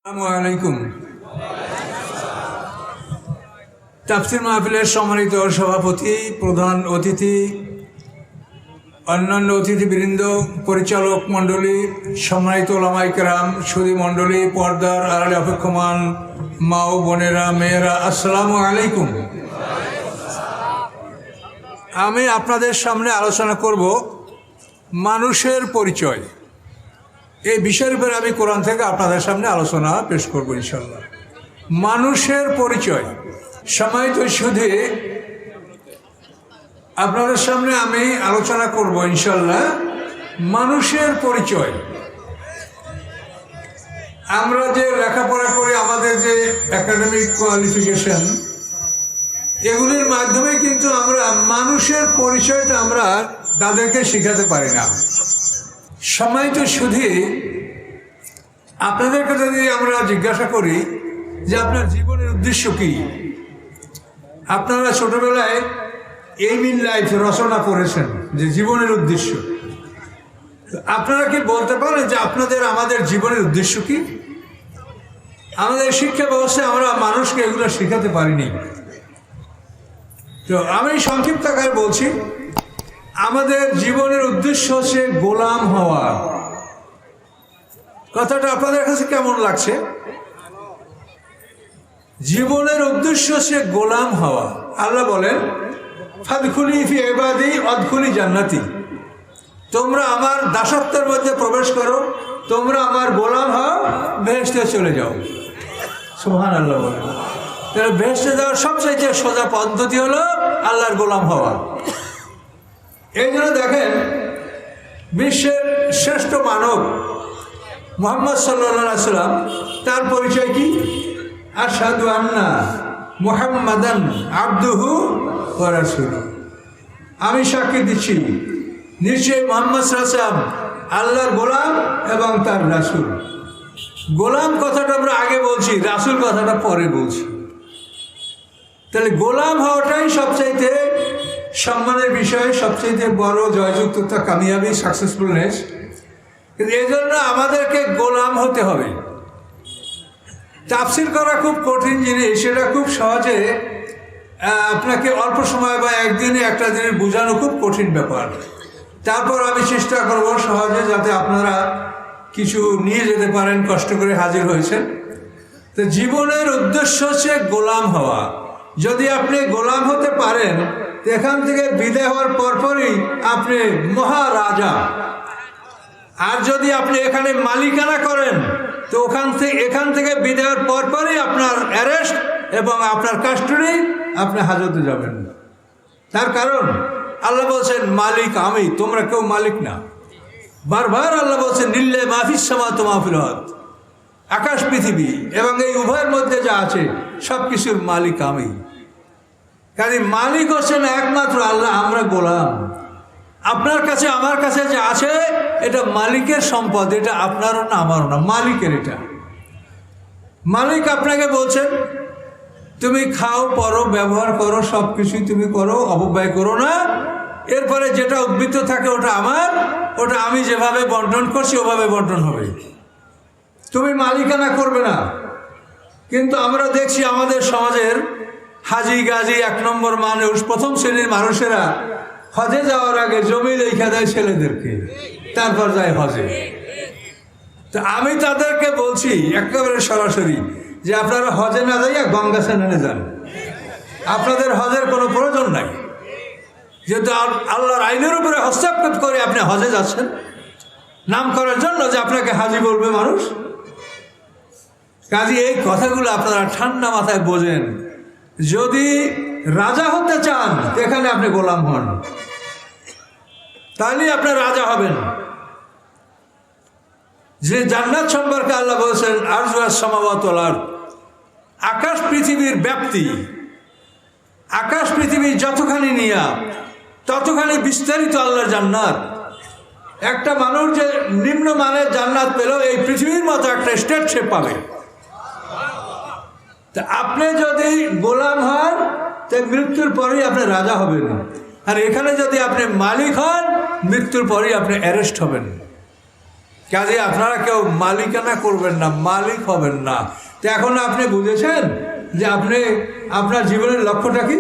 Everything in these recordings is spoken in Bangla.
আসসালামু আলাইকুম। তাফসীর মাহফিলের সম্মানিত সভাপতি, প্রধান অতিথি, অন্যান্য অতিথিবৃন্দ, পরিচালক মণ্ডলী, সম্মানিত ওলামায়ে কেরাম, সুধী মণ্ডলী, পর্দার আড়ালে অপেক্ষমান মা ও বোনেরা, মেয়েরা, আসসালামু আলাইকুম। আমি আপনাদের সামনে আলোচনা করব মানুষের পরিচয়। এই বিষয়ের উপরে আমি কোরআন থেকে আপনাদের সামনে আলোচনা পেশ করব ইনশাল্লাহ। মানুষের পরিচয়। সম্মানিত সুধী, আপনাদের সামনে আমি আলোচনা করব ইনশাল্লাহ মানুষের পরিচয়। আমরা যে লেখাপড়া করি, আমাদের যে একাডেমিক কোয়ালিফিকেশন, এগুলির মাধ্যমে কিন্তু আমরা মানুষের পরিচয়টা আমরা তাদেরকে শেখাতে পারি না। সম্মানিত সুধী, আপনাদেরকে যদি আমরা জিজ্ঞাসা করি যে আপনার জীবনের উদ্দেশ্য কি, আপনারা ছোটবেলায় এইম ইন লাইফ রচনা করেছেন যে জীবনের উদ্দেশ্য, আপনারা কি বলতে পারেন যে আমাদের জীবনের উদ্দেশ্য কি? আমাদের শিক্ষা ব্যবস্থায় আমরা মানুষকে এগুলো শেখাতে পারিনি। তো আমি সংক্ষিপ্ত আকারে বলছি, আমাদের জীবনের উদ্দেশ্য হচ্ছে গোলাম হওয়া। কথাটা আপনাদের কাছে কেমন লাগছে? জীবনের উদ্দেশ্য হচ্ছে গোলাম হওয়া। আল্লাহ বলেন, ফাদখুলি ফি ইবাদি ওয়াদখুলি জান্নাতি, তোমরা আমার দাসত্বের মধ্যে প্রবেশ করো, তোমরা আমার গোলাম হও, বেহেশতে চলে যাও। সুবহানাল্লাহ বলেন। তাহলে বেহেশতে যাওয়ার সবচেয়ে সোজা পদ্ধতি হলো আল্লাহর গোলাম হওয়া। এই জন্য দেখেন, বিশ্বের শ্রেষ্ঠ মানব মুহাম্মদ সাল্লাল্লাহু আলাইহি সাল্লাম, তার পরিচয় কি? আশহাদু আন্না মুহাম্মাদান আবদুহু ওয়া রাসূলুহু, আমি সাক্ষী দিচ্ছি নিশ্চয়ই মুহাম্মদ সাল্লাল্লাহু আলাইহি সাল্লাম আল্লাহর গোলাম এবং তার রাসূল। গোলাম কথাটা আমরা আগে বলছি, রাসূল কথাটা পরে বলছি। তাহলে গোলাম হওয়াটাই সবচাইতে সম্মানের বিষয়, সবচেয়ে বড় জয়যুক্ততা, কামিয়াবি, সাকসেসফুলনেস। কিন্তু এই জন্য আমাদেরকে গোলাম হতে হবে। তাফসীর করা খুব কঠিন জিনিস, সেটা খুব সহজে আপনাকে অল্প সময় বা একদিনে একটা জিনিস বোঝানো খুব কঠিন ব্যাপার। তারপর আমি চেষ্টা করব সহজে, যাতে আপনারা কিছু নিয়ে যেতে পারেন। কষ্ট করে হাজির হয়েছেন। তো জীবনের উদ্দেশ্য হচ্ছে গোলাম হওয়া। যদি আপনি গোলাম হতে পারেন, এখান থেকে বিদায় হওয়ার পরপরই আপনি মহারাজা। আর যদি আপনি এখানে মালিকানা করেন, তো এখান থেকে বিদায় হওয়ার পরপরই আপনার অ্যারেস্ট এবং আপনার কাস্টডি, আপনি হাজতে যাবেন। তার কারণ আল্লাহ বলছেন, মালিক আমি, তোমরা কেউ মালিক না। বারবার আল্লাহ বলছেন, নিল্লে মাফিস সামাওয়াতি ওয়া মা ফিল আরদ, আকাশ পৃথিবী এবং এই উভয়ের মধ্যে যা আছে সব কিছুর মালিক আমি। কাজে মালিক হচ্ছেন একমাত্র আল্লাহ, আমরা গোলাম। আপনার কাছে আমার কাছে যে আছে, এটা মালিকের সম্পদ, এটা আপনারও না আমারও না, মালিকের। এটা মালিক আপনাকে বলছেন, তুমি খাও, পরো, ব্যবহার করো, সব কিছুই তুমি করো, অপব্যয় করো না। এরপরে যেটা উদ্বৃত্ত থাকে ওটা আমার, ওটা আমি যেভাবে বন্টন করছি ওভাবে বন্টন হবে, তুমি মালিকানা করবে না। কিন্তু আমরা দেখছি আমাদের সমাজের হাজি গাজি 1 নম্বর মানুষ, প্রথম শ্রেণীর মানুষেরা হজে যাওয়ার আগে জমি লেখা দেয় ছেলেদেরকে, তারপর যায় হজে। তো আমি তাদেরকে বলছি একেবারে সরাসরি যে আপনারা হজে না যাইয়া গঙ্গা স্নানে যান। আপনাদের হজের কোনো প্রয়োজন নাই, যেহেতু আল্লাহর আইনের উপরে হস্তক্ষেপ করে আপনি হজে যাচ্ছেন নাম করার জন্য যে আপনাকে হাজি বলবে মানুষ। কাজে এই কথাগুলো আপনারা ঠান্ডা মাথায় বোঝেন। যদি রাজা হতে চান, এখানে আপনি গোলাম হন, তাহলে আপনি রাজা হবেন। যে জান্নাত সম্পর্কে আল্লাহ বলছেন, আরজুয়াস সামাওয়াতি ওয়াল আরদ, আকাশ পৃথিবীর ব্যাপ্তি, আকাশ পৃথিবী যতখানি নিয়া ততখানি বিস্তারিত আল্লাহর জান্নাত। একটা মানুষ যে নিম্নমানের জান্নাত পেল, এই পৃথিবীর মতো একটা স্টেট সে পাবে। তা আপনি যদি গোলাম হন, তাই মৃত্যুর পরেই আপনি রাজা হবেন। আর এখানে যদি আপনি মালিক হন, মৃত্যুর পরেই আপনি অ্যারেস্ট হবেন। কাজে আপনারা কেউ মালিকানা করবেন না, মালিক হবেন না। তো এখন আপনি বুঝেছেন যে আপনি আপনার জীবনের লক্ষ্যটা কি?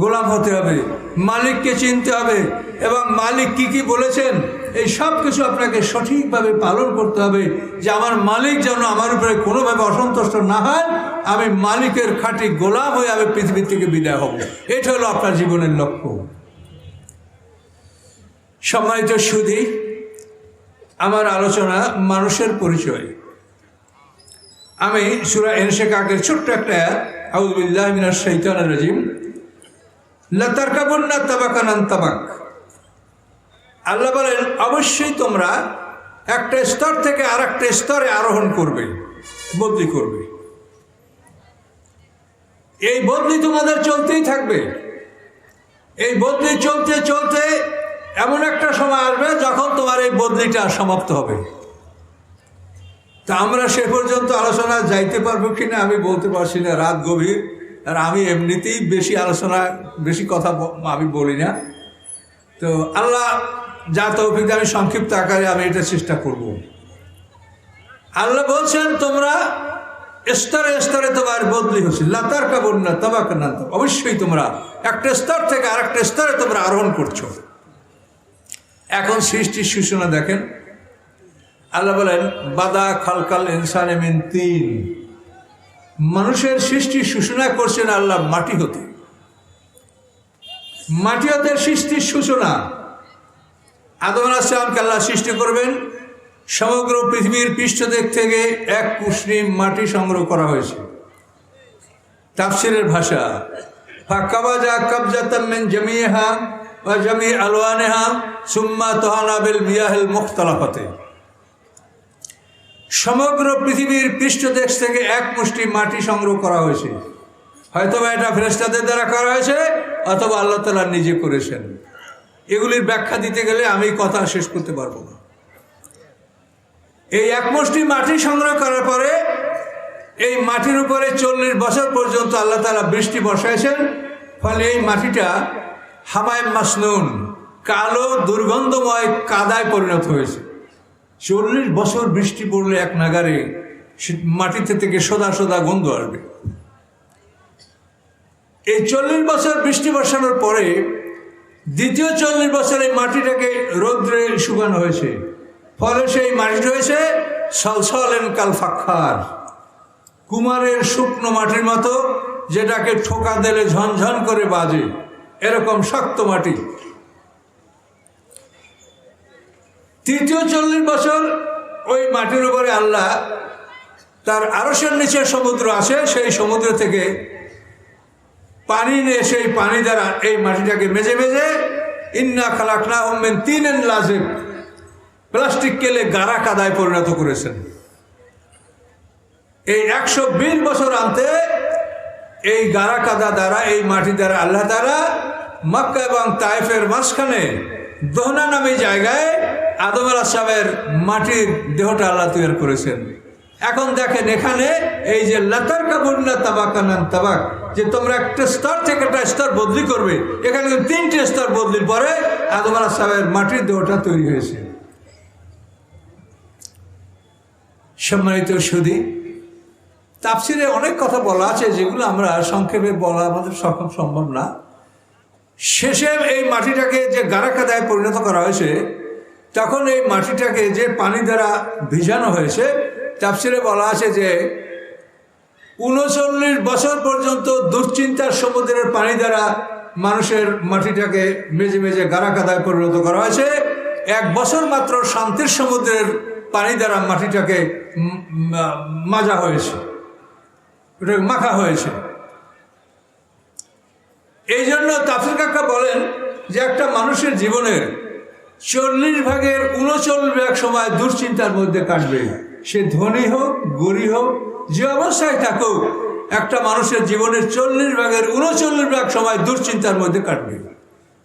গোলাম হতে হবে, মালিককে চিনতে হবে, এবং মালিক কি কি বলেছেন এই সব কিছু আপনাকে সঠিকভাবে পালন করতে হবে, যে আমার মালিক যেন আমার উপরে কোনোভাবে অসন্তুষ্ট না হয়, আমি মালিকের খাঁটি গোলাম হয়ে আমি পৃথিবী থেকে বিদায় হব। এটা হলো আপনার জীবনের লক্ষ্য। সম্মানিত সুধী, আমার আলোচনা মানুষের পরিচয়। আমি সূরা ইনশিকাকের ছোট্ট একটা আউযু বিল্লাহি মিনাশ শাইতানির রাজিম, লা তারকাবুন্না তাবাকান আন তাবাক। আল্লাহ বলেন অবশ্যই তোমরা একটা স্তর থেকে আর একটা স্তরে আরোহণ করবে, বদলি করবে। এই বদলি তোমাদের চলতেই থাকবে। এই বদলি চলতে চলতে এমন একটা সময় আসবে যখন তোমার এই বদলিটা সমাপ্ত হবে। তা আমরা সে পর্যন্ত আলোচনা যাইতে পারবো কিনা আমি বলতে পারছি না, রাত গভীর, আর আমি এমনিতেই বেশি কথা আমি বলি না। তো আল্লাহ যা তৌফিক দেন, আমি সংক্ষিপ্ত আকারে আমি এটা চেষ্টা করব। আল্লাহ বলছেন তোমরা স্তরে স্তরে তোমার বদলি হচ্ছে, লাতার কাবুন না তাবাক না, অবশ্যই তোমরা একটা স্তর থেকে আর একটা স্তরে তোমরা আরোহণ করছো। এখন সৃষ্টির সূচনা দেখেন, আল্লাহ বলেন বাদা খালকাল ইনসানে মিন তিন। মানুষের সৃষ্টির সূচনা করছেন আল্লাহ মাটি হতে। মাটি হতে সৃষ্টির সূচনা। আদম আলাইহিস সালামকে আল্লাহ সৃষ্টি করবেন, সমগ্র পৃথিবীর পৃষ্ঠদেশ থেকে এক মুষ্টিম মাটি সংগ্রহ করা হয়েছে। তাফসীরের ভাষা, ফাকাবাজা কাবজাতাম মিন জামিহা ওয়া জামি আলওয়ানিহা সুম্মা তাহানা বিল মিয়াহিল মুখতালাফাতে। সমগ্র পৃথিবীর পৃষ্ঠদেশ থেকে এক মুষ্টি মাটি সংগ্রহ করা হয়েছে। হয়তোবা এটা ফেরেশতাদের দ্বারা করা হয়েছে, অথবা আল্লাহ তাআলা নিজে করেছেন। এগুলির ব্যাখ্যা দিতে গেলে আমি কথা শেষ করতে পারবো না। এই এক মুষ্টি মাটি সংগ্রহ করার পরে এই মাটির উপরে 40 বছর পর্যন্ত আল্লাহ তাআলা বৃষ্টি বর্ষাইছেন। ফলে এই মাটিটা হামায় মাসনুন, কালো দুর্গন্ধময় কাদায় পরিণত হয়েছে। 40 বছর বৃষ্টি পড়লে এক নাগারে মাটিতে থেকে সোদা সোদা গন্ধ আসবে। এই 40 বছর বৃষ্টি বর্ষানোর পরে দ্বিতীয় 40 বছর এই মাটিটাকে রৌদ্রে শুকানো হয়েছে। ফলে সেই মাটিটা হয়েছে সলসলেন কাল ফাক্কার, কুমারের শুকনো মাটির মতো, যেটাকে ঠোকা দিলে ঝনঝন করে বাজে, এরকম শক্ত মাটি। তৃতীয় 40 বছর ওই মাটির উপরে আল্লাহ তার আরশের নিচে সমুদ্র আছে, সেই সমুদ্র থেকে পানি নিয়ে সেই পানি দ্বারা এই মাটিটাকে মেজে মেজে ইন্না খালাকনাহুম মিন তিনিন লাযিব, প্লাস্টিক কেলে গাঢ় কাদায় পরিণত করেছেন। এই 120 বছর আনতে এই গাঢ় কাদা দ্বারা, এই মাটি দ্বারা আল্লাহ দ্বারা মক্কা এবং তায়েফের মাঝখানে দোহনা নামে জায়গায় আদম আলাইহিস সালামের মাটির দেহটা আল্লাহ তৈরি করেছেন। এখন দেখেন এখানে এই যে লাতার কাবুন্না তাবাকানান তাবাক, যে তোমরা একটা স্তর থেকে একটা স্তর বদলি করবে, এখানে 3টে স্তর বদলির পরে আদম আলাইহিস সালামের মাটির দেহটা তৈরি হয়েছে। সম্মানিত সুধী, তাফসিরে অনেক কথা বলা আছে, যেগুলো আমরা সংক্ষেপে বলা আমাদের সম্ভব না। শেষে এই মাটিটাকে যে গাঢ় কাদায় পরিণত করা হয়েছে, তখন এই মাটিটাকে যে পানি দ্বারা ভিজানো হয়েছে, তাফসিরে বলা আছে যে 39 বছর পর্যন্ত দুশ্চিন্তার সমুদ্রের পানি দ্বারা মানুষের মাটিটাকে মেজে মেজে গাঢ় কাদায় পরিণত করা হয়েছে। 1 বছর মাত্র শান্তির সমুদ্রের পানি দ্বারা মাটিটাকে মাজা হয়েছে, ওটাকে মাখা হয়েছে। এই জন্য তাফসীর কাকা বলেন যে একটা মানুষের জীবনের 40 ভাগের 39 ভাগ সময় দুশ্চিন্তার মধ্যে কাটবে। সে ধনী হোক গরিব হোক, যে অবস্থায় থাকুক, একটা মানুষের জীবনের 40 ভাগের 39 ভাগ সময় দুশ্চিন্তার মধ্যে কাটবে।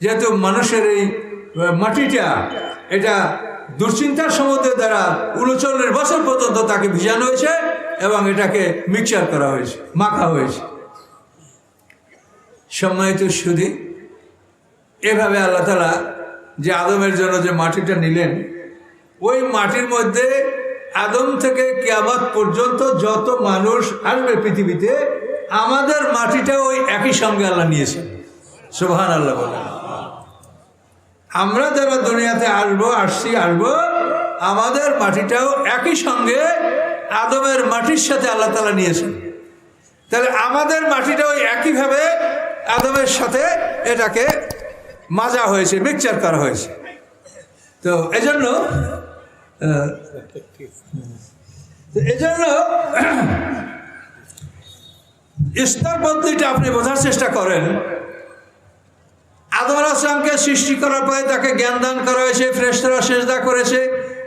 যেহেতু মানুষের এই মাটিটা এটা দুশ্চিন্তার সমুদ্রের দ্বারা 39 বছর পর্যন্ত তাকে ভিজানো হয়েছে এবং এটাকে মিক্সচার করা হয়েছে, মাখা হয়েছে। সম্মানিত সুধী, এভাবে আল্লাহ তাআলা যে আদমের জন্য যে মাটিটা নিলেন, ওই মাটির মধ্যে আদম থেকে কিয়ামত পর্যন্ত যত মানুষ আসবে পৃথিবীতে, আমাদের মাটিটা ওই একই সঙ্গে আল্লাহ নিয়েছেন। সুবহানাল্লাহ বলেন। আমরা যারা দুনিয়াতে আসবো, আমাদের মাটিটাও একই সঙ্গে আদমের মাটির সাথে আল্লাহ তাআলা নিয়েছেন। তাহলে আমাদের মাটিটা ওই একইভাবে আদমের সাথে এটাকে মাজা হয়েছে, মিক্সচার করা হয়েছে। তো এজন্য স্তর পদ্ধতিটা আপনি বোঝার চেষ্টা করেন। আদম আলাইহিস সালামকে সৃষ্টি করার পরে তাকে জ্ঞান দান করা হয়েছে, ফেরেশতারা সিজদা করেছে।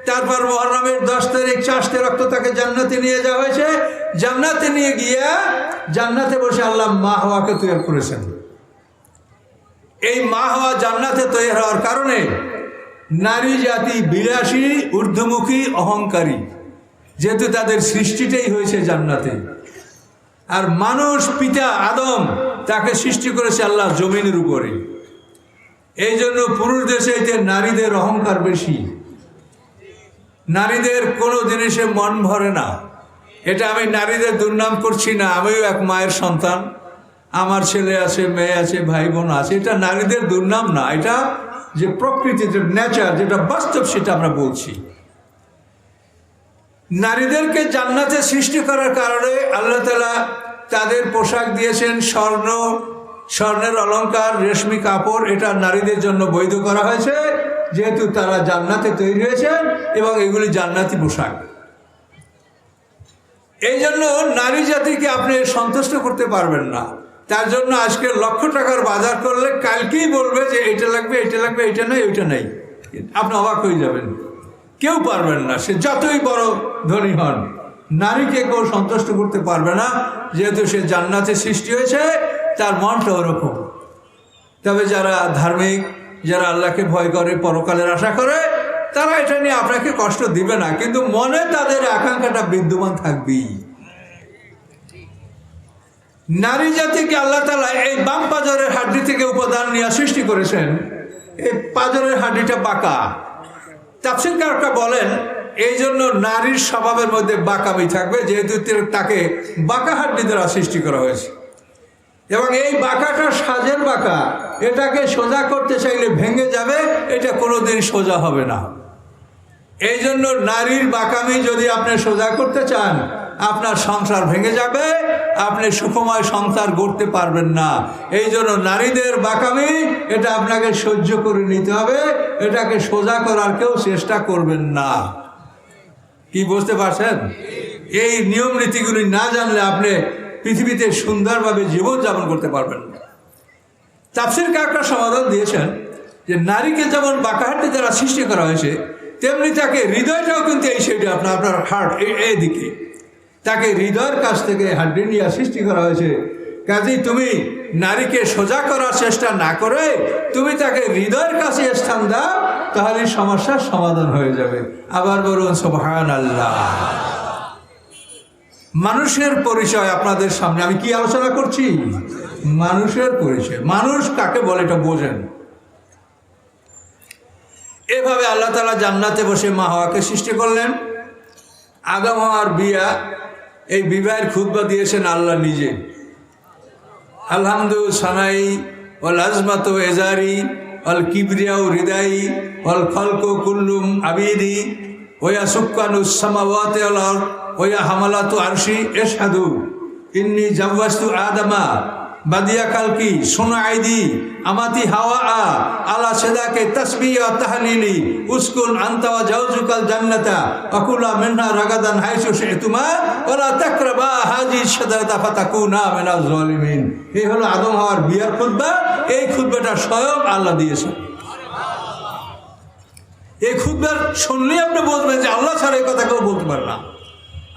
তারপর মুহররমের 10 তারিখ চাষতে রক্ত তাকে জান্নাতে নিয়ে যাওয়া হয়েছে। জান্নাতে নিয়ে গিয়া জান্নাতে বসে আল্লাহ মা হাওয়াকে তৈরি করেছেন। এই মা হাওয়া জান্নাতে তৈরি হওয়ার কারণে নারী জাতি বিলাসী, ঊর্ধ্বমুখী, অহংকারী, যেহেতু তাদের সৃষ্টিটাই হয়েছে জান্নাতে। আর মানুষ পিতা আদম তাকে সৃষ্টি করেছে আল্লাহ জমিনের উপরে। এই জন্য পুরুষদের চাইতে নারীদের অহংকার বেশি। নারীদের কোনো জিনিসে মন ভরে না। এটা আমি নারীদের দুর্নাম করছি না, আমিও এক মায়ের সন্তান, আমার ছেলে আছে, মেয়ে আছে, ভাই বোন আছে। এটা নারীদের দুর্নাম না, এটা যে প্রকৃতি, যে নেচার, যেটা বাস্তব, সেটা আমরা বলছি। নারীদেরকে জান্নাতে সৃষ্টি করার কারণে আল্লাহ তাআলা তাদের পোশাক দিয়েছেন স্বর্ণের অলংকার, রেশমি কাপড়। এটা নারীদের জন্য বৈধ করা হয়েছে, যেহেতু তারা জান্নাতে তৈরি হয়েছেন এবং এগুলি জান্নাতি পোশাক। এই জন্য নারী জাতিকে আপনি সন্তুষ্ট করতে পারবেন না। তার জন্য আজকে লক্ষ টাকার বাজার করলে কালকেই বলবে যে এটা লাগবে, এটা লাগবে, এটা নেই, ওইটা নেই। আপনি অবাক হয়ে যাবেন, কেউ পারবেন না, সে যতই বড় ধনী হন। নারীকে কেউ সন্তুষ্ট করতে পারবে না, যেহেতু সে জান্নাতে সৃষ্টি হয়েছে, তার মনটা ওরকম। তবে যারা ধার্মিক, যারা আল্লাহকে ভয় করে, পরকালের আশা করে, তারা এটা নিয়ে আপনাকে কষ্ট দিবে না, কিন্তু মনে তাদের আকাঙ্ক্ষাটা বিদ্যমান থাকবেই। নারী জাতিকে আল্লাহ তাআলা এই বাম পাজরের হাড্ডি থেকে উপাদান নিয়ে সৃষ্টি করেছেন। এই পাজরের হাড্ডিটা বাঁকা। তাফসীরকাররা বলেন এই জন্য নারীর স্বভাবের মধ্যে বাঁকামি থাকবে, যেহেতু তাকে বাঁকা হাড্ডি দ্বারা সৃষ্টি করা হয়েছে। এবং এই বাঁকাটা সাজের বাঁকা, এটাকে সোজা করতে চাইলে ভেঙে যাবে, এটা কোনোদিন সোজা হবে না। এই জন্য নারীর বাঁকামি যদি আপনি সোজা করতে চান, আপনার সংসার ভেঙে যাবে, আপনি সুখময় সংসার গড়তে পারবেন না। এই জন্য নারীদের বাঁকামি, এটা আপনাকে সহ্য করে নিতে হবে, এটাকে সোজা করার কেউ চেষ্টা করবেন না। কি বুঝতে পারছেন? এই নিয়ম নীতিগুলি না জানলে আপনি পৃথিবীতে সুন্দরভাবে জীবনযাপন করতে পারবেন না। তাফসীরকাররা সমাধান দিয়েছেন যে নারীকে যেমন বাঁকা হাড্ডি দ্বারা সৃষ্টি করা হয়েছে, তেমনি তাকে হৃদয়টাও কিন্তু এই সাইডে আপনার হার্ট এই দিকে, তাকে হৃদয়ের কাছ থেকে হাড্ডি নিয়ে সৃষ্টি করা হয়েছে। কাজেই তুমি নারীকে সোজা করার চেষ্টা না করে তুমি তাকে হৃদয়ের কাছে স্থান দাও, তাহলে সমস্যার সমাধান হয়ে যাবে। আবার বলুন সুবহানাল্লাহ। মানুষের পরিচয় আপনাদের সামনে আমি কি আলোচনা করছি? মানুষের পরিচয়। মানুষ কাকে বলে এটা বোঝেন। এভাবে আল্লাহ তাআলা জান্নাতে বসে মা হাওয়াকে সৃষ্টি করলেন। আদম হাওয়ার বিয়া, এই বিবাহের খুতবা দিয়েছেন আল্লাহ নিজে। আলহামদু সানাই ওয়াল আজমাতু এজারি ওয়াল কিবরিয়াউ হৃদাই ওয়াল খালকু কুল্লুম আবিদি ওয়া সুক্কানুস সামাওয়াতি ওয়াল আরদ ওয়া হামালাতু আরশি ইশহাদু ইন্নী জাওয়াজতু আদামা বাদিয়া কালকি সোনা আইদি আমাতি হাওয়া আলা সেদাকে তসবিহ ওয়া তাহলিলি উসকুন আনতা ওয়া জাওজুকাল জান্নাতা আকুলা মিনহা রাগাদান হাইসু শিতুমা ওয়ালা তাকরাবা হাজি শাজারাতা ফাতাকুনা মিনাজ জালিমিন। এই হলো আদম হাওয়ার বিয়ার খুতবা। এই খুতবাটা স্বয়ং আল্লাহ দিয়েছেন। এই খুতবা শুনলে আপনি বলবেন যে আল্লাহ ছাড়া এই কথা কেউ বলতে পারে না।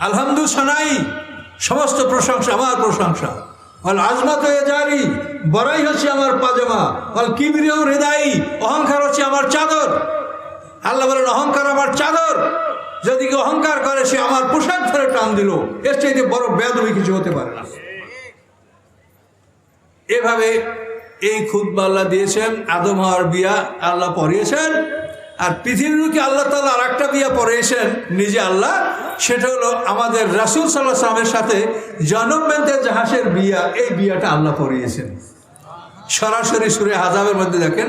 আলহামদু সানাই, সমস্ত প্রশংসা আমার প্রশংসা। অল আজমাত জারি, বড়াই হচ্ছে আমার পাজামা। অল কিবরিয়াউ হৃদাই, অহংকার হচ্ছে আমার চাদর। আল্লাহ বলেন অহংকার আমার চাদর। যদি কেউ অহংকার করে সে আমার পোশাক ধরে টান দিল, এর চাইতে বড় বেয়াদবি কিছু হতে পারে না। এভাবে এই খুতবা আল্লাহ দিয়েছেন। আদম হাওয়ার বিয়া আল্লাহ পড়িয়েছেন। আর পৃথিবীকে আল্লাহ তাআলা আর একটা বিয়া পড়িয়েছেন নিজে আল্লাহ, সেটা হলো আমাদের রাসূল সাল্লাল্লাহু আলাইহি ওয়াসাল্লামের সাথে জনম বিনতে জাহাশের বিয়া। এই বিয়াটা আল্লাহ পড়িয়েছেন সরাসরি সূরা আহজাবের মধ্যে দেখেন,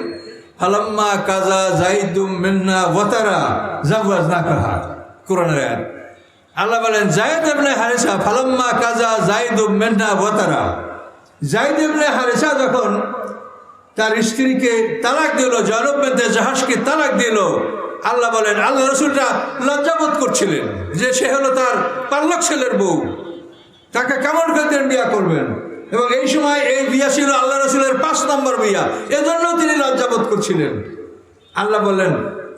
ফালাম্মা কাজা যাইদুম মিন্না ওয়াতারা জাওয়াজনাকাহা, কোরআনের আয়াত। আল্লাহ বলেন যায়েদ ইবনে হারিসা, ফালাম্মা কাজা যাইদুম মিন্না ওয়াতারা, যায়েদ ইবনে হারিসা যখন তার স্ত্রীকে তালাক দিল, জয়নব বিনতে জাহাশকে তালাক দিল, আল্লাহ বলেন আল্লাহ রসুলটা লজ্জাবোধ করছিলেন যে সে হলো তার পাল্লক ছেলের বউ, তাকে কেমন করে বিয়া করবেন। এবং এই সময় এই বিয়া ছিল আল্লাহ রসুলের 5 নম্বর বিয়া, এজন্য তিনি লজ্জাবোধ করছিলেন। আল্লাহ বললেন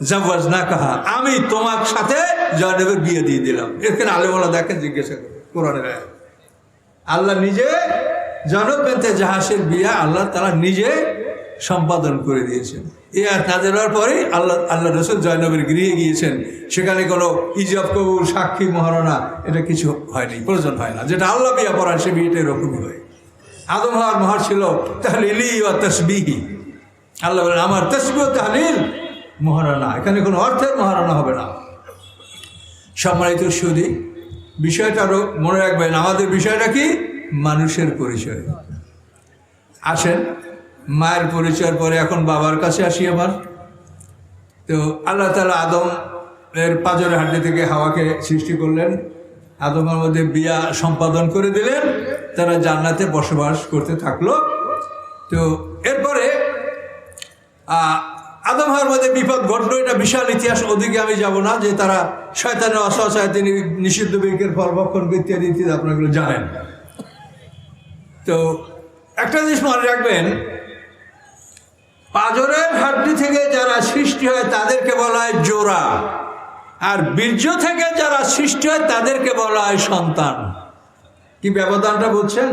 জাওয়াজনাকাহা, আমি তোমার সাথে জয়নবের বিয়ে দিয়ে দিলাম। এখানে আলেমওয়ালা দেখেন, জিজ্ঞাসা করে কোরআনের আয়াত। আল্লাহ নিজে জয়নব বিনতে জাহাশের বিয়া আল্লাহ তাআলা নিজে সম্পাদন করে দিয়েছেন। এই আয়াত নাযিল হওয়ার পরে আল্লাহ রসুল জয়নবের গৃহে গিয়েছেন। সেখানে কোনো ইজাব কবুল, সাক্ষী, মহারণা এটা কিছু হয়নি, প্রয়োজন হয় না। যেটা আল্লাহ বিয়া পড়ান সে বিয়েটা এরকমই হয়। আদম হওয়ার মহর ছিল তাহলিলি ওয়া তাসবিহি। আল্লাহ বলেন আমার তাসবিহ তাহলিল মহারণা, এখানে কোনো অর্থের মহারণা হবে না। সম্মানিত সুধী, বিষয়টা আরও মনে রাখবেন, আমাদের বিষয়টা কি? মানুষের পরিচয়। আসেন মায়ের পরিচয়ের পরে এখন বাবার কাছে আসি আবার। তো আল্লাহ তাআলা আদম এর পাঁজরের হাড্ডি থেকে হাওয়াকে সৃষ্টি করলেন, আদমের মধ্যে বিয়া সম্পাদন করে দিলেন, তারা জান্নাতে বসবাস করতে থাকলো। তো এরপরে আদম হাওয়ার মধ্যে বিপদ ঘটলো, এটা বিশাল ইতিহাস, ওদিকে আমি যাব না। যে তারা শয়তানের অসহায়, তিনি নিষিদ্ধ বৃক্ষের ফল ভক্ষণ ইত্যাদি ইত্যাদি আপনারা এগুলো জানেন। তো একটা জিনিস মনে রাখবেন, পাঁজরের হাড্ডি থেকে যারা সৃষ্টি হয় তাদেরকে বলা হয় জোড়া, আর বীর্য থেকে যারা সৃষ্টি হয় তাদেরকে বলা হয় সন্তান। কি ব্যবধানটা বুঝছেন?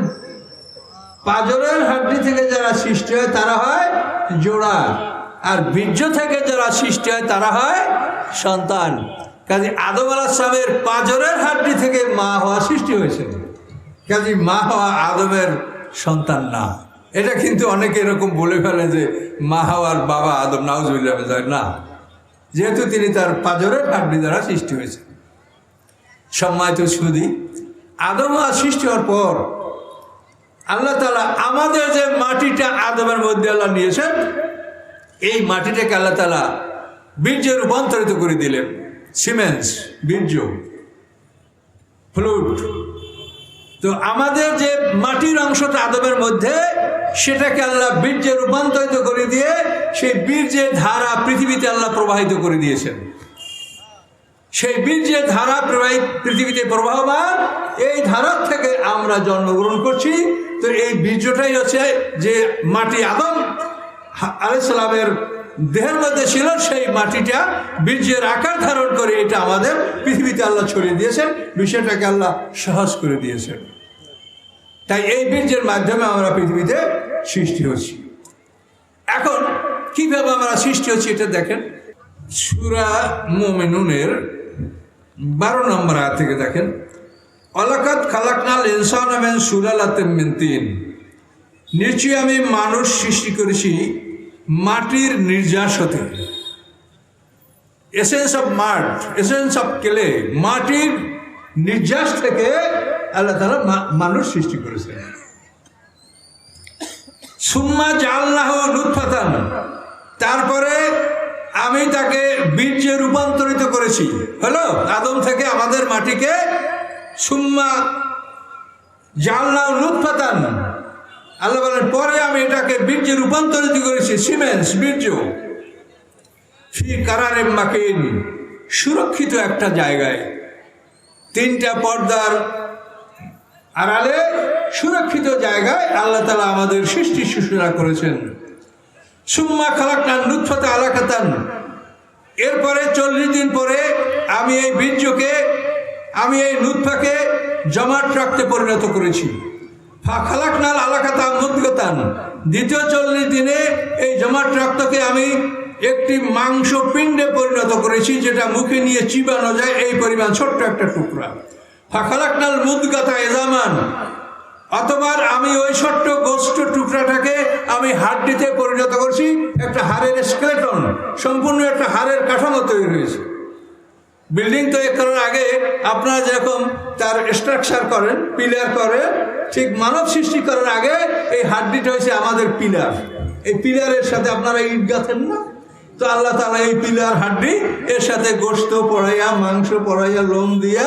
পাঁজরের হাড্ডি থেকে যারা সৃষ্টি হয় তারা হয় জোড়া, আর বীর্য থেকে যারা সৃষ্টি হয় তারা হয় সন্তান। কাজে আদম আলাইহিস সালামের পাঁজরের হাড্ডি থেকে মা হওয়া সৃষ্টি হয়েছে, কাজে মা হওয়া আদমের সন্তান না। এটা কিন্তু অনেকে এরকম বলে ফেলে যে মা হওয়ার বাবা আদম, নাউজুবিল্লাহ না, যেহেতু তিনি তার পাঁজরের হাড্ডি দ্বারা সৃষ্টি হয়েছে। সম্মানিত সুধী, আদম হওয়া সৃষ্টি হওয়ার পর আল্লাহ তাআলা আমাদের যে মাটিটা আদমের মধ্যে আল্লাহ নিয়েছেন, এই মাটিটাকে আল্লাহ তাআলা বীর্যে রূপান্তরিত করে দিলেন। সিমেন্স, বীর্য, ফ্লুইড। তো আমাদের যে মাটির অংশটা আদমের মধ্যে, সেটাকে আল্লাহ বীর্যে রূপান্তরিত করে দিয়ে সেই বীর্যের ধারা পৃথিবীতে আল্লাহ প্রবাহিত করে দিয়েছেন। সেই বীর্যের ধারা পৃথিবীতে প্রবাহমান, এই ধারা থেকে আমরা জন্মগ্রহণ করছি। তো এই বীর্যটাই হচ্ছে যে মাটি আদম আলাইহিস সালামের দেহের মধ্যে ছিল, সেই মাটিটা বীর্যের আকার ধারণ করে এটা আমাদের পৃথিবীতে আল্লাহ ছড়িয়ে দিয়েছেন, বিষয়টাকে আল্লাহ সহজ করে দিয়েছেন। তাই এই বীর্যের মাধ্যমে আমরা পৃথিবীতে সৃষ্টি হচ্ছি। এখন কিভাবে আমরা সৃষ্টি হচ্ছি এটা দেখেন, সূরা মুমিনুনের 12 নম্বর আয়াত থেকে দেখেন, ওয়ালাকাদ খালাকনাল ইনসানা মিন সুলালাতিন মিন তিন, নিশ্চয়ই আমি মানুষ সৃষ্টি করেছি মাটির নির্যাস হতে। Essence of মাড, essence of clay, মাটির নির্যাস থেকে আল্লাহ তাআলা মানুষ সৃষ্টি করেছেন। সুম্মা জাআলনাহু নুতফাতান, তারপরে আমি তাকে বীর্যে রূপান্তরিত করেছি। হলো আদম থেকে আমাদের মাটিকে, সুম্মা জাআলনাহু নুতফাতান, আল্লাহ বলেন পরে আমি এটাকে বীর্যে রূপান্তরিত করেছি, সিমেন্স, বীর্য। ফি কারারিম মাকিন, সুরক্ষিত একটা জায়গায়, 3টা পর্দার আড়ালে সুরক্ষিত জায়গায় আল্লাহ তাআলা আমাদের সৃষ্টি শুশ্রূষা করেছেন। সুম্মা খালাকনান নুতফাতা আলাকাতান, এরপরে 40 দিন পরে আমি এই বীর্যকে, আমি এই নুতফাকে জমাট রক্তে পরিণত করেছি। ফাখালাকনাল আলাকাতা মুদগাতান, দ্বিতীয় 40 দিনে এই জমাট রক্তকে আমি একটি মাংস পিণ্ডে পরিণত করেছি, যেটা মুখে নিয়ে চিবানো যায় এই পরিমাণ ছোট্ট একটা টুকরা। ফাখালাকনাল মুদগাতা ইজামান, অথবা আমি ওই ছোট্ট গোস্ত টুকরাটাকে আমি হাড্ডিতে পরিণত করছি, একটা হাড়ের স্কেলেটন, সম্পূর্ণ একটা হাড়ের কাঠামো তৈরি হয়েছে। বিল্ডিং তৈরি করার আগে আপনারা যেরকম তার স্ট্রাকচার করেন, পিলার করেন, ঠিক মানব সৃষ্টি করার আগে এই হাড্ডিটা হয়েছে আমাদের পিলার। এই পিলারের সাথে আপনারা ইট গাঁথেন না? তো আল্লাহ তাআলা এই পিলার হাড্ডি এর সাথে গোশত পড়াইয়া, মাংস পড়াইয়া, লোম দিয়া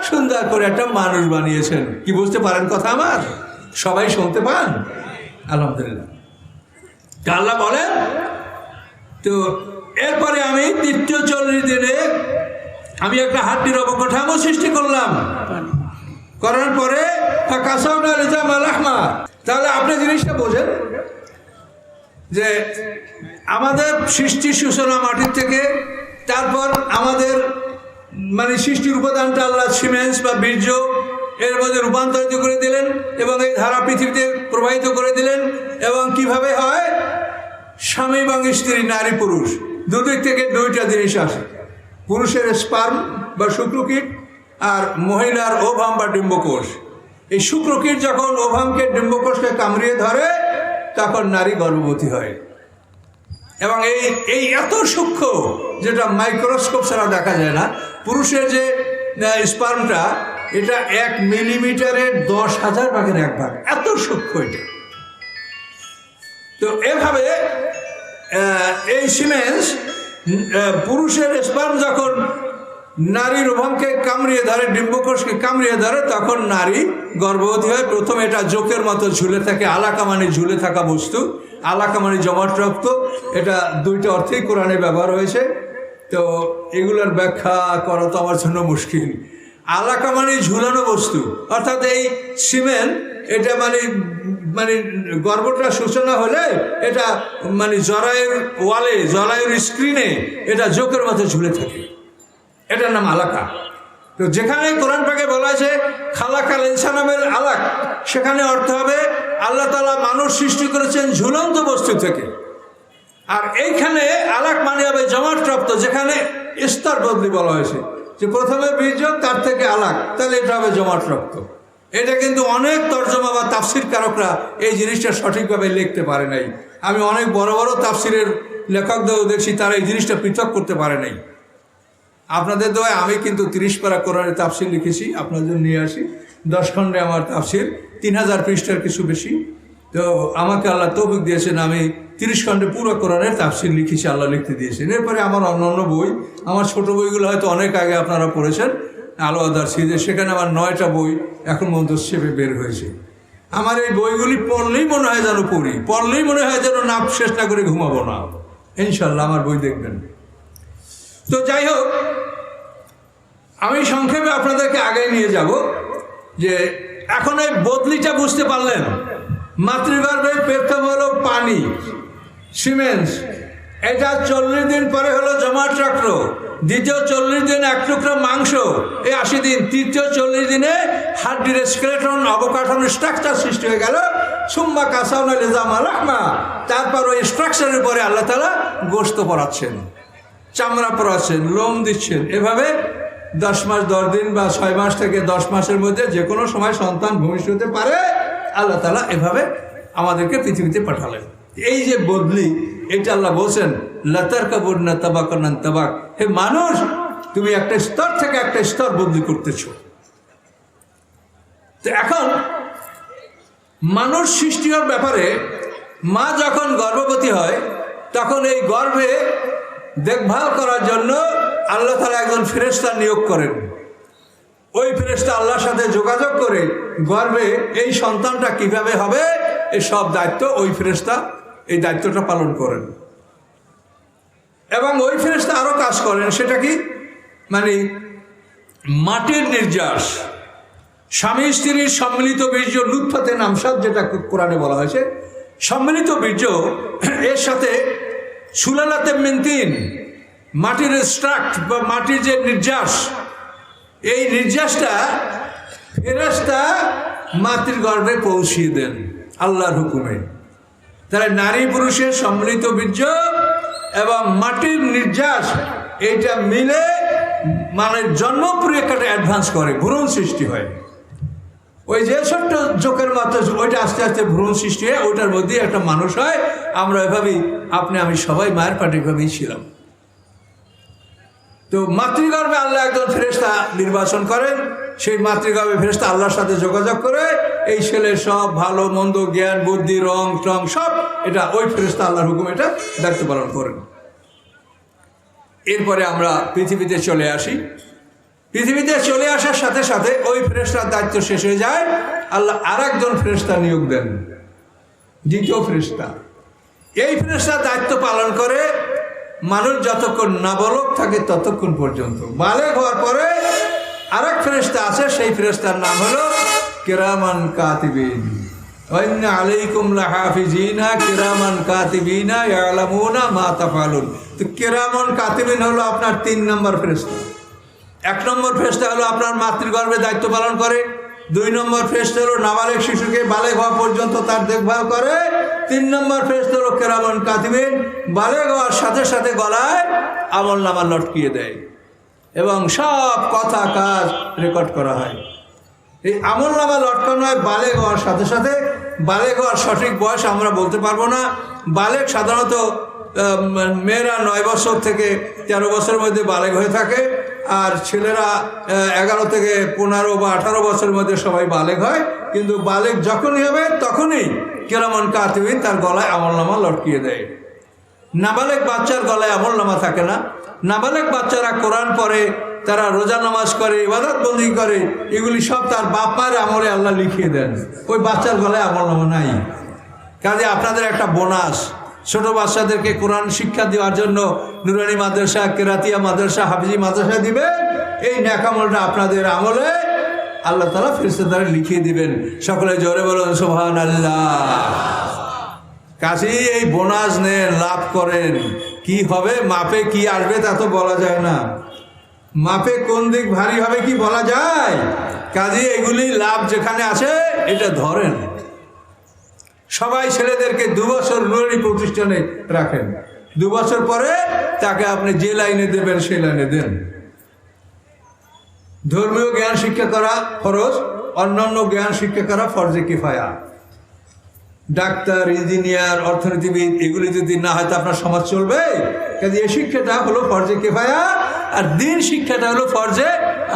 সুন্দর করে একটা মানুষ বানিয়েছেন। কি বুঝতে পারেন কথা আমার? সবাই শুনতে পান? আলহামদুলিল্লাহ। আল্লাহ বলেন, তো এরপরে আমি তৃতীয় 40 দিনে আমি একটা হাড্ডির অবকাঠামো সৃষ্টি করলাম। করার পরে তাহলে আপনি জিনিসটা বোঝেন যে আমাদের সৃষ্টির সূচনা মাটির থেকে, তারপর আমাদের মানে সৃষ্টির উপাদানটা আল্লাহ সিমেন্স বা বীর্য এর মধ্যে রূপান্তরিত করে দিলেন এবং এই ধারা পৃথিবীতে প্রবাহিত করে দিলেন। এবং কিভাবে হয়? স্বামী এবং স্ত্রী, নারী পুরুষ দুদিক থেকে দুইটা জিনিস আসে। পুরুষের স্পার্ম বা শুক্রকীট আর মহিলার ওভাম বা ডিম্বকোষ। এই শুক্রকীট যখন ওভামকে, ডিম্বকোষকে কামড়িয়ে ধরে তখন নারী গর্ভবতী হয়। এবং এই এত সূক্ষ্ম, যেটা মাইক্রোস্কোপ ছাড়া দেখা যায় না। পুরুষের যে স্পার্মটা, এটা 1 মিলিমিটারের 10,000 ভাগের 1 ভাগ, এত সূক্ষ্ম এটা। তো এভাবে এই সিমেন্স, পুরুষের স্পার্ম যখন নারীর ওভামকে কামড়িয়ে ধরে, ডিম্বকোষকে কামড়িয়ে ধরে, তখন নারী গর্ভবতী হয়। প্রথমে এটা জোকের মতো ঝুলে থাকে, আলাকা মানে ঝুলে থাকা বস্তু, আলাকা মানে জমাট রক্ত। এটা দুইটা অর্থেই কোরআনে ব্যবহার হয়েছে। তো এগুলোর ব্যাখ্যা করা তো আমার জন্য মুশকিল। আলাকা মানে ঝুলানো বস্তু, অর্থাৎ এই সিমেন্ট, এটা মানে গর্ভটা সূচনা হলে এটা মানে জরায়ুর ওয়ালে, জরায়ুর স্ক্রিনে এটা জোকের মতো ঝুলে থাকে, এটার নাম আলাকা। তো যেখানে কোরআন পাকে বলা আছে খালাকাল ইনসানামের আলাক, সেখানে অর্থ হবে আল্লাহ তাআলা মানুষ সৃষ্টি করেছেন ঝুলন্ত বস্তু থেকে। আর এইখানে আলাক মানে হবে জমাট রক্ত, যেখানে স্তর বদলি বলা হয়েছে, যে প্রথমে বীর্য, তার থেকে আলাক, তাহলে এটা হবে জমাট রক্ত। এটা কিন্তু অনেক তর্জমা বা তাফসির কারকরা এই জিনিসটা সঠিকভাবে লিখতে পারে নাই। আমি অনেক বড় বড় তাফসিরের লেখকদেরও দেখছি, তারা এই জিনিসটা পৃথক করতে পারে নাই। আপনাদের দোয়ায় আমি কিন্তু 30 পারা কোরআনের তাফসির লিখেছি, আপনাদের নিয়ে আসি। 10 খণ্ডে আমার তাফসির, 3000 পৃষ্ঠার কিছু বেশি। তো আমাকে আল্লাহ তৌফিক দিয়েছেন, আমি 30 খণ্ডে পুরো কোরআনের তাফসির লিখেছি, আল্লাহ লিখতে দিয়েছেন। এরপরে আমার অন্যান্য বই, আমার ছোট বইগুলো হয়তো অনেক আগে আপনারা পড়েছেন, আলো আদার সিজে, সেখানে আমার 9টা বই এখন পর্যন্ত সেবে বের হয়েছে। আমার এই বইগুলি পড়লেই মনে হয় যেন পড়ি, পড়লেই মনে হয় যেন না শেষ না করে ঘুমাবো না। ইনশাল্লাহ আমার বই দেখবেন। তো যাই হোক, আমি সংক্ষেপে আপনাদেরকে আগে নিয়ে যাব যে এখন এই বদলিটা বুঝতে পারলেন। মাতৃগর্ভের প্রথম হলো পানি, সিমেন্স, এটা 40 দিন পরে হলো জমাট রক্ত, দ্বিতীয় 40 দিন 1 টুকরো মাংস, এই 80 দিন, তৃতীয় 40 দিনে হাড্ডির স্কেলেটন, অবকাঠামো, স্ট্রাকচার সৃষ্টি হয়ে গেল। সুম্মা কাসাউনা লিজামা রাহমা, তারপর ওই স্ট্রাকচারের পরে আল্লাহ তাআলা গোশত পরাচ্ছেন, চামড়া পরাচ্ছেন, লোম দিচ্ছেন। এভাবে 10 মাস 10 দিন বা 6 মাস থেকে 10 মাসের মধ্যে যে কোনো সময় সন্তান ভূমিষ্ঠ হতে পারে। আল্লাহ তাআলা এভাবে আমাদেরকে পৃথিবীতে পাঠালেন। এই যে বদলি, এটা আল্লাহ বলছেন লাতারকাবুন্না তাবাকান আন তাবাক, হে মানুষ, তুমি একটা স্তর থেকে একটা স্তর বদলি করতেছো। তো এখন মানুষ সৃষ্টি হওয়ার ব্যাপারে, মা যখন গর্ভবতী হয় তখন এই গর্ভে দেখভাল করার জন্য আল্লাহ তাআলা একজন ফেরেশতা নিয়োগ করেন। ওই ফেরেশতা আল্লাহর সাথে যোগাযোগ করে গর্ভে এই সন্তানটা কিভাবে হবে, এই সব দায়িত্ব ওই ফেরেশতা এই দায়িত্বটা পালন করেন। এবং ওই ফেরেশতা আরও কাজ করেন, সেটা কি? মানে মাটির নির্যাস, স্বামী স্ত্রীর সম্মিলিত বীর্য, নুতফাতে নামসাদ যেটা কোরআনে বলা হয়েছে, সম্মিলিত বীর্য, এর সাথে সুলালাতে মিন তিন, মাটির স্ট্রাক্ট বা মাটির যে নির্যাস, এই নির্যাসটা ফেরেশতা মাতৃ গর্ভে পৌঁছিয়ে দেন আল্লাহর হুকুমে। তাহলে নারী পুরুষের সম্মিলিত বীর্য এবং মাটির নির্যাস, এইটা মিলে মানে জন্ম প্রক্রিয়াটা অ্যাডভান্স করে, ভ্রূণ সৃষ্টি হয়। ওই যে ছোট্ট চোখের মাত্র ওইটা আস্তে আস্তে ভ্রূণ সৃষ্টি হয়ে ওইটার মধ্যে একটা মানুষ হয়। আমরা এভাবেই আপনি আমি সবাই মায়ের পাটে এভাবেই ছিলাম। তো মাতৃগর্ভে আল্লাহ একজন ফেরেশতা নির্বাচন করেন, সেই মাতৃগর্ভে ফেরেশতা আল্লাহর সাথে যোগাযোগ করে এই ছেলের সব ভালো মন্দ জ্ঞান বুদ্ধি রং টং সব এটা ওই ফেরেশতা আল্লাহর হুকুম এটা দায়িত্ব পালন করেন। এরপরে আমরা পৃথিবীতে চলে আসি। পৃথিবীতে চলে আসার সাথে সাথে ওই ফেরেশতার দায়িত্ব শেষ হয়ে যায়, আল্লাহ আর একজন ফেরেশতা নিয়োগ দেন, দ্বিতীয় ফেরেশতা। এই ফেরেশতার দায়িত্ব পালন করে মানুষ যতক্ষণ নাবালক থাকে ততক্ষণ পর্যন্ত। বালেগ হওয়ার পরে আর এক ফেরেশতা আছে, সেই ফেরেশতার নাম হলো কিরামান কাতিবিন। ওয়াইন্না আলাইকুম লাহাফিজিনা কিরামান কাতিবিনা ইয়ালামুনা মা তাফআলুন। তো কিরামান কাতিবিন হলো আপনার 3 নম্বর ফেরেশতা। 1 নম্বর ফেরেশতা হলো আপনার মাতৃগর্ভে দায়িত্ব পালন করে। 2 নম্বর ফেরেশতা হলো নাবালেগ শিশুকে বালেগ হওয়া পর্যন্ত তার দেখভাল করে। 3 নম্বর ফেরেশতা হলো কিরামান কাতিবিন, বালেগ হওয়ার সাথে সাথে গলায় আমলনামা লটকিয়ে দেয় এবং সব কথা কাজ রেকর্ড করা হয়। এই আমলনামা লটকানো হয় বালেগ হওয়ার সাথে সাথে। বালেগ হওয়ার সঠিক বয়স আমরা বলতে পারবো না। বালেগ সাধারণত মেয়েরা 9 বছর থেকে 13 বছরের মধ্যে বালেগ হয়ে থাকে, আর ছেলেরা 11 থেকে 15 বা 18 বছরের মধ্যে সবাই বালেগ হয়। কিন্তু বালেগ যখনই হবে তখনই কিরামান কাতিবিন তার গলায় আমলনামা লটকিয়ে দেয়। নাবালেগ বাচ্চার গলায় আমলনামা থাকে না। নাবালেগ বাচ্চারা কোরআন পড়ে, তারা রোজা নামাজ করে, ইবাদত বন্দি করে, এগুলি সব তার বাপ মায়ের আমলে আল্লাহ লিখিয়ে দেন। ওই বাচ্চার গলায় আমলনামা নাই। কাজে আপনাদের একটা বোনাস, ছোট বাচ্চাদেরকে কোরআন শিক্ষা দেওয়ার জন্য নুরানি মাদ্রাসা, কেরাতিয়া মাদ্রাসা, হাফিজি মাদ্রাসা দিবে। এই নেকামলটা আপনাদের আমলে আল্লাহ তাআলা ফেরেশতাদের দ্বারা লিখিয়ে দিবেন। সকলে জোরে বলুন সুবহানাল্লাহ। কাজেই এই বোনাস নেন, লাভ করেন। কি হবে মাপে কি আসবে তা তো বলা যায় না। মাপে কোন দিক ভারী হবে কি বলা যায়? কাজেই এগুলি লাভ যেখানে আছে এটা ধরেন। সবাই ছেলেদেরকে 2 বছর নুরানি প্রতিষ্ঠানে রাখেন। 2 বছর পরে তাকে আপনি যে লাইনে দেবেন সেই লাইনে দেন। ধর্মীয় জ্ঞান শিক্ষা করা ফরজ, অন্যান্য জ্ঞান শিক্ষা করা ফরজে কিফায়া। ডাক্তার, ইঞ্জিনিয়ার, অর্থনীতিবিদ এগুলি যদি না হয় তো আপনার সমাজ চলবে? কাজে এই শিক্ষাটা হলো ফরজে কিফায়া, আর দিন শিক্ষাটা হলো ফরজে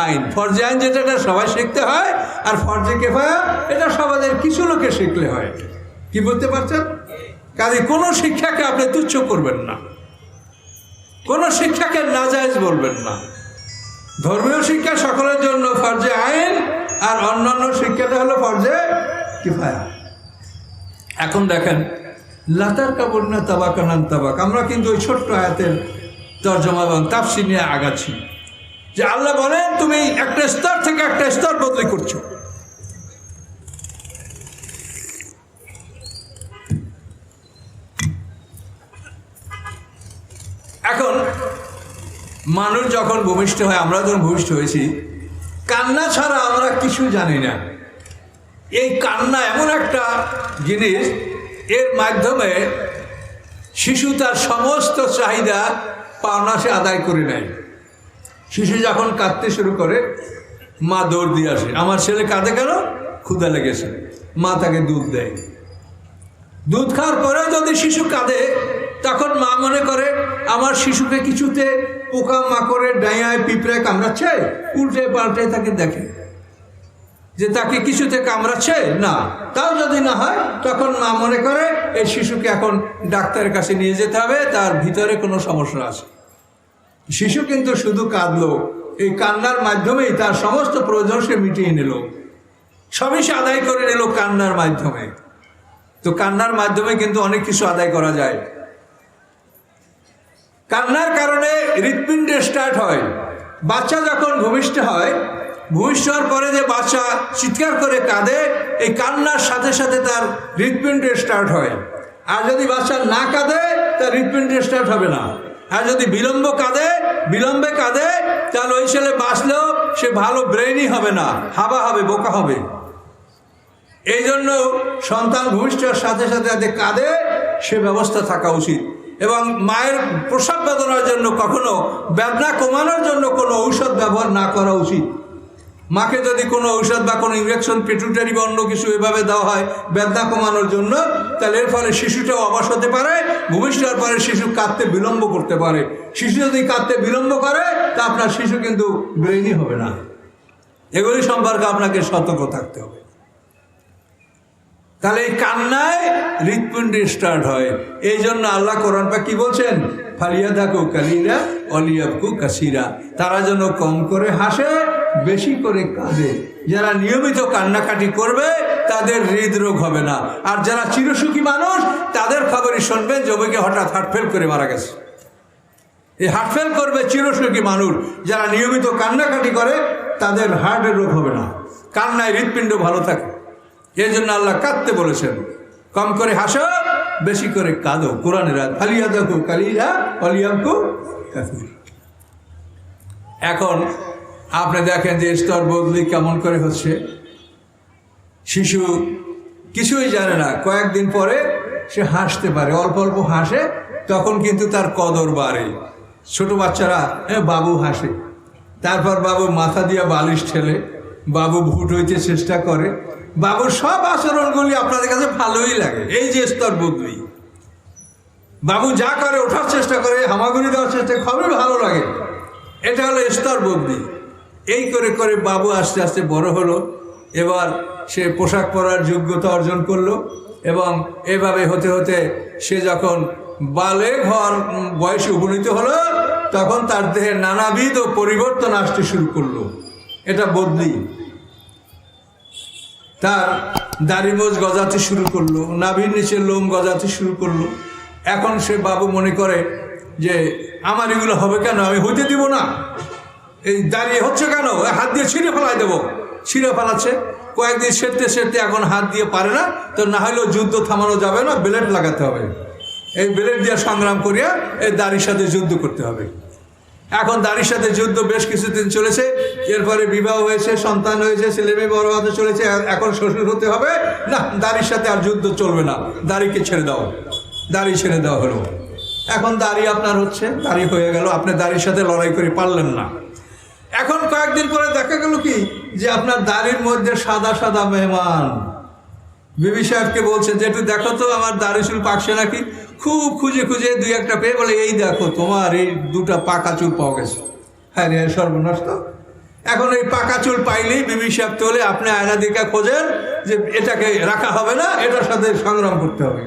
আইন। ফরজে আইন যেটা সবাই শিখতে হয়, আর ফরজে কিফায়া এটা সমাজের কিছু লোকে শিখলে হয়। কি বলতে পারছেন? কাজে কোনো শিক্ষাকে আপনি তুচ্ছ করবেন না, কোনো শিক্ষাকে নাজায়েজ বলবেন না। ধর্মীয় শিক্ষা সকলের জন্য ফরজে আইন, আর অন্যান্য শিক্ষাটা হলো ফরজে কিফায়া। এখন দেখেন, লাতার কাবুল না তাবাকানান তাবাক। আমরা কিন্তু ওই ছোট্ট আয়াতের তর্জমা এবং তাফসীর নিয়ে আগাচ্ছি যে আল্লাহ বলেন তুমি একটা স্তর থেকে একটা স্তর বদলি করছো। এখন মানুষ যখন ভূমিষ্ঠ হয়, আমরা যখন ভূমিষ্ঠ হয়েছি, কান্না ছাড়া আমরা কিছু জানি না। এই কান্না এমন একটা জিনিস, এর মাধ্যমে শিশু তার সমস্ত চাহিদা পাওনা সে আদায় করে নেয়। শিশু যখন কাঁদতে শুরু করে, মা দৌড় দিয়ে আসে। আমার ছেলে কাঁদে কেন? ক্ষুধা লেগেছে। মা তাকে দুধ দেয়। দুধ খাওয়ার পরেও যদি শিশু কাঁদে, তখন মা মনে করে আমার শিশুকে কিছুতে পোকা মাকড়ে ডাইয়ায় পিঁপড়ে কামড়াচ্ছে, উল্টে পাল্টে তাকে দেখে যে তাকে কিছুতে কামড়াচ্ছে না। তাও যদি না হয়, তখন মা মনে করে এই শিশুকে এখন ডাক্তারের কাছে নিয়ে যেতে হবে, তার ভিতরে কোনো সমস্যা আছে। শিশু কিন্তু শুধু কাঁদলো, এই কান্নার মাধ্যমেই তার সমস্ত প্রয়োজন সে মিটিয়ে নিল, সবই সে আদায় করে নিল কান্নার মাধ্যমে। তো কান্নার মাধ্যমে কিন্তু অনেক কিছু আদায় করা যায়। কান্নার কারণে হৃৎপিণ্ডে স্টার্ট হয়। বাচ্চা যখন ভূমিষ্ঠ হয়, ভূমিষ্ঠ হওয়ার পরে যে বাচ্চা চিৎকার করে কাঁদে, এই কান্নার সাথে সাথে তার হৃৎপিণ্ডে স্টার্ট হয়। আর যদি বাচ্চা না কাঁদে, তার হৃৎপিণ্ডে স্টার্ট হবে না। আর যদি বিলম্বে কাঁদে, তাহলে ওই ছেলে বাঁচলেও সে ভালো ব্রেনই হবে না, হাবা হবে, বোকা হবে। এই জন্য সন্তান ভূমিষ্ঠের সাথে সাথে যাতে কাঁদে সে ব্যবস্থা থাকা উচিত। এবং মায়ের প্রসব বেদনার জন্য কখনো বেদনা কমানোর জন্য কোনো ঔষধ ব্যবহার না করা উচিত। মাকে যদি কোনো ঔষধ বা কোনো ইনজেকশন, পিটুটারি বা অন্য কিছু এভাবে দেওয়া হয় বেদনা কমানোর জন্য, তাহলে এর ফলে শিশুটাও অবশ হতে পারে, ভূমিষ্ঠের পরে শিশু কাঁদতে বিলম্ব করতে পারে। শিশু যদি কাঁদতে বিলম্ব করে তা আপনার শিশু কিন্তু ব্রেইনই হবে না। এগুলি সম্পর্কে আপনাকে সতর্ক থাকতে হবে। তাহলে এই কান্নায় হৃৎপিণ্ড স্টার্ট হয়। এই জন্য আল্লাহ কোরআন পাক কি বলছেন? ফালিয়াদাকু কালিলা ওয়ালিয়াবকু কাসীরা, তারা যেন কম করে হাসে, বেশি করে কাঁদে। যারা নিয়মিত কান্নাকাটি করবে তাদের হৃদরোগ হবে না। আর যারা চিরসুখী মানুষ তাদের খবরই শুনবেন জমিকে হঠাৎ হার্টফেল করে মারা গেছে। এই হার্টফেল করবে চিরসুখী মানুষ। যারা নিয়মিত কান্নাকাটি করে তাদের হার্টের রোগ হবে না, কান্নায় হৃৎপিণ্ড ভালো থাকে। এই জন্য আল্লাহ কাঁদতে বলেছেন, কম করে হাসো, বেশি করে কাঁদো। কোরআনের আয়াত, ফালিয়াদাকু কালিলা ওয়ালিয়াবকু কাসীরা। এখন আপনি দেখেন যে স্তর বদলি কেমন করে হচ্ছে। শিশু কিছুই জানে না, কয়েকদিন পরে সে হাসতে পারে, অল্প অল্প হাসে, তখন কিন্তু তার কদর বাড়ে। ছোট বাচ্চারা বাবু হাসে, তারপর বাবু মাথা দিয়ে বালিশ ঠেলে, বাবু ভুট হইতে চেষ্টা করে, বাবুর সব আচরণগুলি আপনাদের কাছে ভালোই লাগে। এই যে স্তর বদলি, বাবু যা করে, ওঠার চেষ্টা করে, হামাগুড়ি দেওয়ার চেষ্টা, খুবই ভালো লাগে। এটা হলো স্তর বদলি। এই করে করে বাবু আস্তে আস্তে বড় হলো। এবার সে পোশাক পরার যোগ্যতা অর্জন করলো, এবং এভাবে হতে হতে সে যখন বালেগ হওয়ার বয়সে উপনীত হলো, তখন তার দেহে নানাবিধ পরিবর্তন আসতে শুরু করলো। এটা বদলি। তার দাড়ি মোজ গজাতে শুরু করলো, নাভির নিচে লোম গজাতে শুরু করলো। এখন সে বাবু মনে করে যে আমার এগুলো হবে কেন, আমি হইতে দিব না, এই দাঁড়িয়ে হচ্ছে কেন, হাত দিয়ে ছিঁড়ে ফেলাই দেবো। ছিঁড়ে ফেলাচ্ছে, কয়েকদিন সেরতে সেরতে এখন হাত দিয়ে পারে না, তো না হলেও যুদ্ধ থামানো যাবে না, ব্লেড লাগাতে হবে। এই ব্লেড দিয়ে সংগ্রাম করিয়া এই দাড়ির সাথে যুদ্ধ করতে হবে। এখন দাড়ির সাথে যুদ্ধ বেশ কিছুদিন চলেছে। এরপরে বিবাহ হয়েছে, সন্তান হয়েছে, ছেলে মেয়ে বড় হতে চলেছে, এখন শ্বশুর হতে হবে না, দাড়ির সাথে আর যুদ্ধ চলবে না, দাড়িকে ছেড়ে দাও। দাড়ি ছেড়ে দেওয়া হলো। এখন দাড়ি আপনার হচ্ছে, দাড়ি হয়ে গেল, আপনি দাড়ির সাথে লড়াই করে পারলেন না। এখন কয়েকদিন পরে দেখা গেল কি যে আপনার দাড়ির মধ্যে সাদা সাদা মেহমান। বিবি সাহেবকে বলছেন যে একটু দেখো তো আমার দাড়ি চুল পাকছে নাকি। খুব খুঁজে খুঁজে দুই একটা পেয়ে বলে, এই দেখো তোমার এই দুটা পাকা চুল পাওয়া গেছে। হ্যাঁ রে, সর্বনষ্ট। এখন এই পাকা চুল পাইলেই বিবি সাহেব তোলে, আপনি আয়না দিকে খোঁজেন যে এটাকে রাখা হবে না, এটার সাথে সংগ্রাম করতে হবে।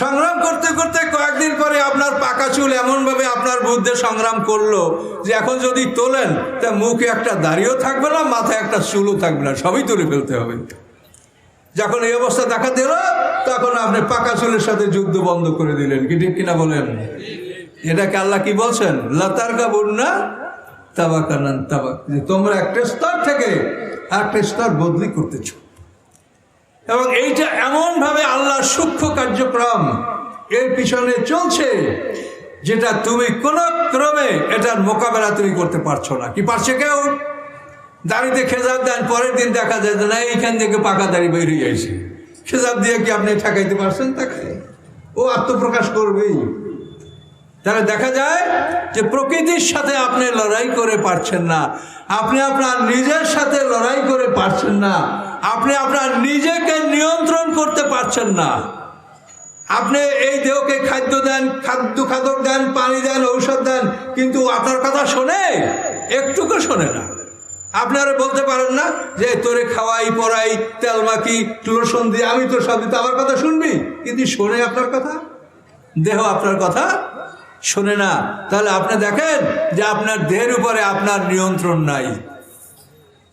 সংগ্রাম করতে করতে কয়েকদিন পরে আপনার পাকা চুল এমনভাবে আপনার বুদ্ধে সংগ্রাম করলো যে এখন যদি তোলেন তা মুখে একটা দাড়িও থাকবে না, মাথায় একটা চুলও থাকবে না, সবই তুলে ফেলতে হবে। যখন এই অবস্থা দেখা দিল, তখন আপনি পাকা চুলের সাথে যুদ্ধ বন্ধ করে দিলেন। কি ঠিক কিনা বলেন? এটাকে আল্লাহ কি বলছেন? লাতারকাবুন্না তাবাকানান তাবাক, যে তোমরা একটা স্তর থেকে একটা স্তর বদলি করতেছ। এবং এইটা এমনভাবে আল্লাহর সূক্ষ্ম কার্যক্রম এর পিছনে চলছে, যেটা তুমি কোনো ক্রমে এটার মোকাবেলা তুমি করতে পারছো না। কি পারছে কেউ? দাড়িতে খেজাব দেন, পরের দিন দেখা যায় যে না, এইখান থেকে পাকা দাড়ি বেরিয়ে যাইছে। খেজাব দিয়ে কি আপনি ঠেকাইতে পারছেন তাকে? ও আত্মপ্রকাশ করবেই। তাহলে দেখা যায় যে প্রকৃতির সাথে আপনি লড়াই করে পারছেন না, আপনি আপনার নিজের সাথে লড়াই করে পারছেন না, আপনি আপনার নিজেকে নিয়ন্ত্রণ করতে পারছেন না। আপনি এই দেহকে খাদ্য দেন, খাদ্য দেন, পানি দেন, ঔষধ দেন, কিন্তু আপনার কথা শোনে? একটুকু শোনে না। আপনারা বলতে পারেন না যে তোরে খাওয়াই, পড়াই, তেল মাখি, লোশন দিয়ে, আমি তো সব দিতে, আমার কথা শুনবি? কিন্তু শোনে আপনার কথা? দেহ আপনার কথা শোনে না। তাহলে আপনি দেখেন যে আপনার দেহের উপরে আপনার নিয়ন্ত্রণ নাই।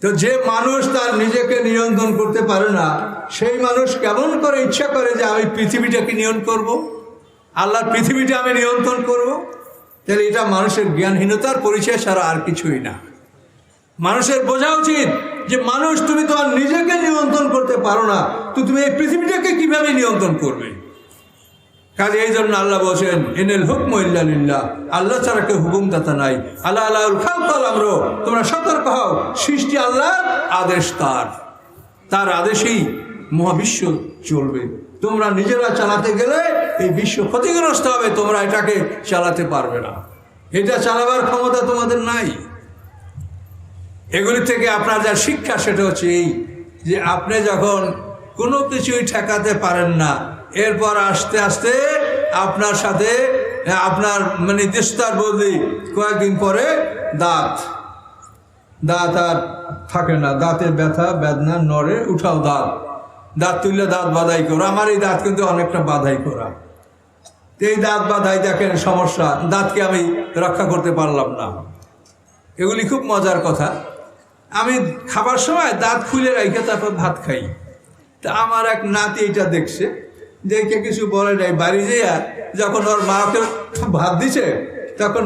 তো যে মানুষ তার নিজেকে নিয়ন্ত্রণ করতে পারে না, সেই মানুষ কেমন করে ইচ্ছা করে যে আমি পৃথিবীটাকে নিয়ন্ত্রণ করব, আল্লাহর পৃথিবীটা আমি নিয়ন্ত্রণ করব? তাহলে এটা মানুষের জ্ঞানহীনতার পরিচয় ছাড়া আর কিছুই না। মানুষের বোঝা উচিত যে মানুষ, তুমি তো আর নিজেকে নিয়ন্ত্রণ করতে পারো না, তো তুমি এই পৃথিবীটাকে কিভাবে নিয়ন্ত্রণ করবে? কাজে এই জন্য আল্লাহ বলছেন, ইনিল হুকমু ইল্লা লিল্লাহ, আল্লাহ ছাড়া কেউ হুকুমদাতা নাই। আল্লাহ আল্লাহুল খালকুল আমরু, তোমরা সতর্ক হও, সৃষ্টি আল্লাহর আদেশ, তার আদেশেই মহাবিশ্ব চলবে। তোমরা নিজেরা চালাতে গেলে এই বিশ্ব ক্ষতিগ্রস্ত হবে, তোমরা এটাকে চালাতে পারবে না। এটা চালাবার ক্ষমতা তোমাদের নাই। এগুলি থেকে আপনার যা শিক্ষা সেটা হচ্ছে এই যে আপনি যখন কোনো কিছুই ঠেকাতে পারেন না, এরপর আস্তে আস্তে আপনার সাথে আপনার মানে দিস্তার বদলি কয়েকদিন পরে দাঁত আর থাকে না, দাঁতের ব্যথা বেদনা নড়ে, উঠাও দাঁত তুললে দাঁত বাধাই করো। আমার এই দাঁত কিন্তু অনেকটা বাধাই করা, এই দাঁত বাধাই দেখেন সমস্যা, দাঁতকে আমি রক্ষা করতে পারলাম না। এগুলি খুব মজার কথা। আমি খাবার সময় দাঁত খুলে রেখে তারপর ভাত খাই। তা আমার এক নাতি এটা দেখছে, দেখে কিছু বলে নাই। বাড়ি যেয়া যখন ওর মাকে ভাত দিছে তখন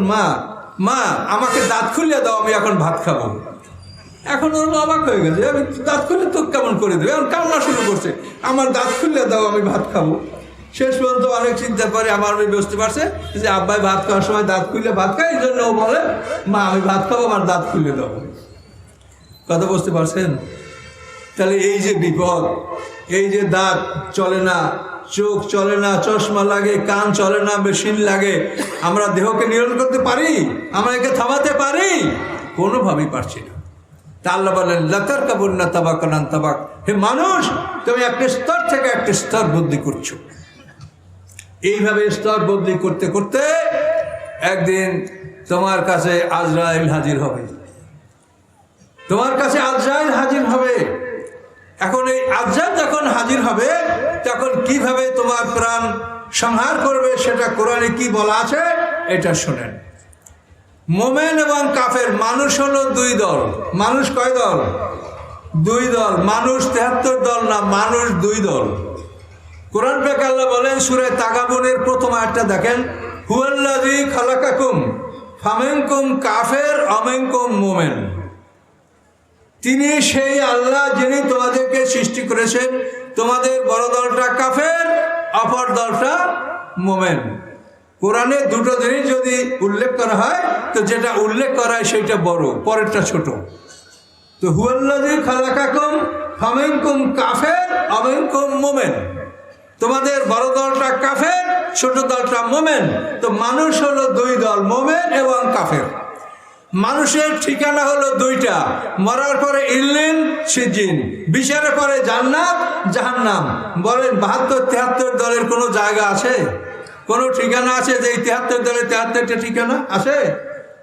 মা আমাকে দাঁত খুলে দাও, আমি এখন ভাত খাবো। এখন ওর মা অবাক হয়ে গেছে, আমি দাঁত খুলে তো কেমন করে দেবে, এখন কান্না শুরু করছে, আমার দাঁত খুলে দাও, আমি ভাত খাবো। শেষ পর্যন্ত অনেক চিন্তা করে আমার মেয়ে বুঝতে পারছে যে আব্বাই ভাত খাওয়ার সময় দাঁত খুলে ভাত খায়, এই জন্য ও বলে মা আমি ভাত খাবো, আমার দাঁত খুলে দাও। কথা বুঝতে পারছেন? তাহলে এই যে বিপদ, এই যে দাঁত চলে না, চোখ চলে না, চশমা লাগে, কান চলে না, মেশিন লাগে, আমরা দেহকে নিয়ন্ত্রণ করতে পারি? আমরা একে থামাতে পারি? কোনোভাবেই পারছি না। তা আল্লাহ বলেন লাতার কাবুর না তাবাকান তাবাক, হে মানুষ তুমি একটা স্তর থেকে একটা স্তর বদলি করছো। এইভাবে স্তর বদলি করতে করতে একদিন তোমার কাছে আজরাইল হাজির হবে, তোমার কাছে আজরাইল হাজির হবে। এখন এই আজরাইল যখন হাজির হবে তখন কিভাবে তোমার প্রাণ সংহার করবে সেটা কোরআনে কি বলা আছে এটা শোনেন। মোমেন এবং কাফের মানুষ হলো দুই দল। মানুষ কয় দল? দুই দল। মানুষ ৭৩ দল না, মানুষ দুই দল। কোরআন পাক আল্লাহ বলেন সূরা তাগাবুনের প্রথম আয়াতটা দেখেন, হুয়াল্লাযী খালাকাকুম ফামিনকুম কাফির ওয়া মিনকুম মুমিন। তিনি সেই আল্লাহ যিনি তোমাদেরকে সৃষ্টি করেছেন, তোমাদের বড় দলটা কাফের, অপর দলটা মুমিন। কোরআনে দুটো জিনিস যদি উল্লেখ করা হয় তো যেটা উল্লেখ করা হয় সেইটা বড়, পরেরটা ছোট। তো হুয়াল্লাযী খালাকাকুম ফামিনকুম কাফির ওয়া মিনকুম মুমিন, তোমাদের বড় দলটা কাফের, ছোট দলটা মুমিন। তো মানুষ হলো দুই দল, মুমিন এবং কাফের। মানুষের ঠিকানা হলো দুইটা, মরার পরে ইল্লিন সিজিন, বিচারের পরে জান্নাত জাহান্নাম। বলেন ৭২-৭৩ দলের কোনো জায়গা আছে, কোনো ঠিকানা আছে যে এই ৭৩ দলের ৭৩টা ঠিকানা আছে?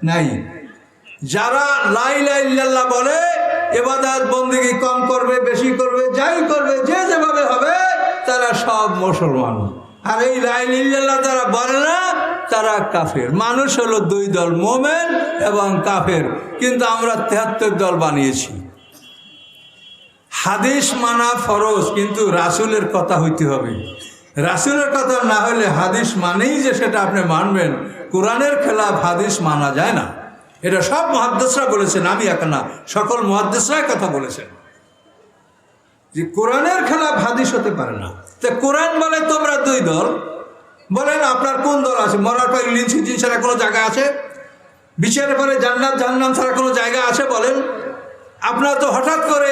নাই। যারা লা ইলাহা ইল্লাল্লাহ বলে, ইবাদত বন্দেগী কম করবে বেশি করবে, যাই করবে, যে যেভাবে হবে, তারা সব মুসলমান। আর এই লা ইলাহা ইল্লাল্লাহ যারা বলে না তারা কাফের। মানুষ হলো দুই দল, মুমিন এবং কাফের, কিন্তু আমরা ৭৩ দল বানিয়েছি। হাদিস মানা ফরজ, কিন্তু রাসূলের কথা হইতে হবে। রাসূলের কথা না হলে হাদিস মানেই যে সেটা আপনি মানবেন, কোরআনের খেলাফ হাদিস মানা যায় না। এটা সব মুহাদ্দিসরা বলেছেন, আমি একা না, সকল মুহাদ্দিসরাই কথা বলেছেন যে কোরআনের খেলাফ হাদিস হতে পারে না। তো কোরআন বলে তোমরা দুই দল, বলেন আপনার কোন দল আছে? মরার পরে ইল্লিন সিজিন ছাড়া কোনো জায়গা আছে? বিচারের পরে জান্নাত জাহান্নাম ছাড়া কোনো জায়গা আছে? বলেন। আপনারা তো হঠাৎ করে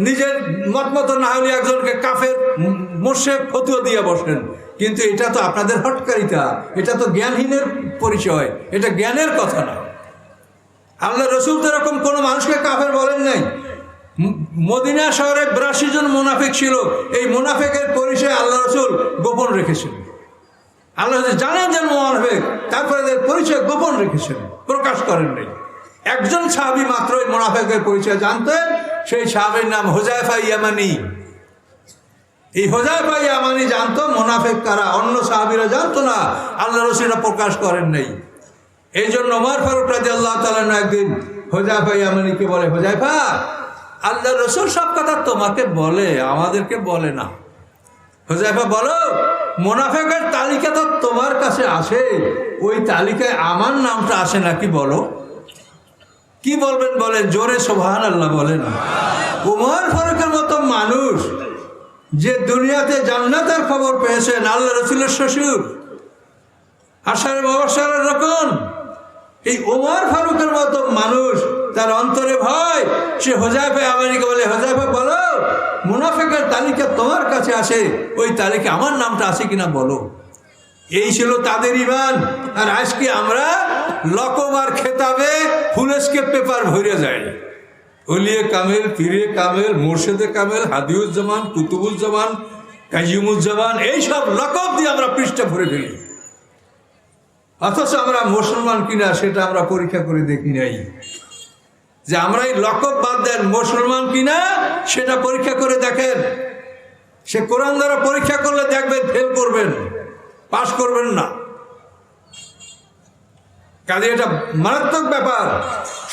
নিজের মত না হলে একজনকে কাফের মুশরিক ফতোয়া দিয়ে বসেন, কিন্তু এটা তো আপনাদের হটকারিতা, এটা তো জ্ঞানহীনের পরিচয়, এটা জ্ঞানের কথা না। আল্লাহ রসুল তো এরকম কোনো মানুষকে কাফের বলেন নাই। মদিনা শহরে ৮২ জন মুনাফিক ছিল, এই মুনাফিকের পরিচয় আল্লাহ রসুল গোপন রেখেছেন। আল্লাহ জানেন যে মুনাফিক, তারপরে এদের পরিচয় গোপন রেখেছেন, প্রকাশ করেন নাই। একজন সাহাবী মাত্র এই মুনাফিকের পরিচয় জানতেন, সেই সাহাবীর নাম হুযায়ফা ইয়ামানি। এই হুযায়ফা ইয়ামানি জানতো মুনাফিক কারা, অন্য সাহাবীরা জানতো না, আল্লাহ রসুল প্রকাশ করেন নাই। এই জন্য ওমর ফারুক রাদিয়াল্লাহু তাআলা একদিন হুযায়ফা ইয়ামানিকে বলে, হুযায়ফা, আল্লাহ রসুল সব কথা তোমাকে বলে, আমাদেরকে বলে না। হুযায়ফা বলো, মুনাফিকের তালিকা তো তোমার কাছে আসে, ওই তালিকায় আমার নামটা আসে নাকি বলো? কি বলবেন বলেন? জোরে সুবহানাল্লাহ বলেন। ওমর ফারুকের মতো মানুষ যে দুনিয়াতে জান্নাতের খবর পেয়েছেন, আল্লাহ রসুলের শ্বশুর, আশারে মুবাশশারার রকম, এই ওমর ফারুকের মতো মানুষ, তার অন্তরে ভয়, সে হুযায়ফা ইয়ামানিকে বলে, হুযায়ফা বলো, মুনাফিকের তালিকা তোমার কাছে আসে, ওই তালিকা আমার নামটা আছে কিনা বলো। এই ছিল তাদের ঈমান। আর আজকে আমরা লকব আর খেতাবে ফুল স্কেপ পেপার ভরে যাই, ওলিয়ে কামেল, পীরে কামেল, মোর্শেদে কামেল, হাদিউজ্জামান, কুতুবুজ্জামান, কাইয়ুমুজ্জামান, এইসব লকব দিয়ে আমরা পৃষ্ঠা ভরে ফেলি। অথচ আমরা মুসলমান কিনা সেটা আমরা পরীক্ষা করে দেখি নাই। যে আমরা এই লকব বাদ দেন, মুসলমান কিনা সেটা পরীক্ষা করে দেখেন। সে কোরআন দ্বারা পরীক্ষা করলে দেখবেন ফেল করবেন, পাস করবেন না। কাজে এটা মারাত্মক ব্যাপার।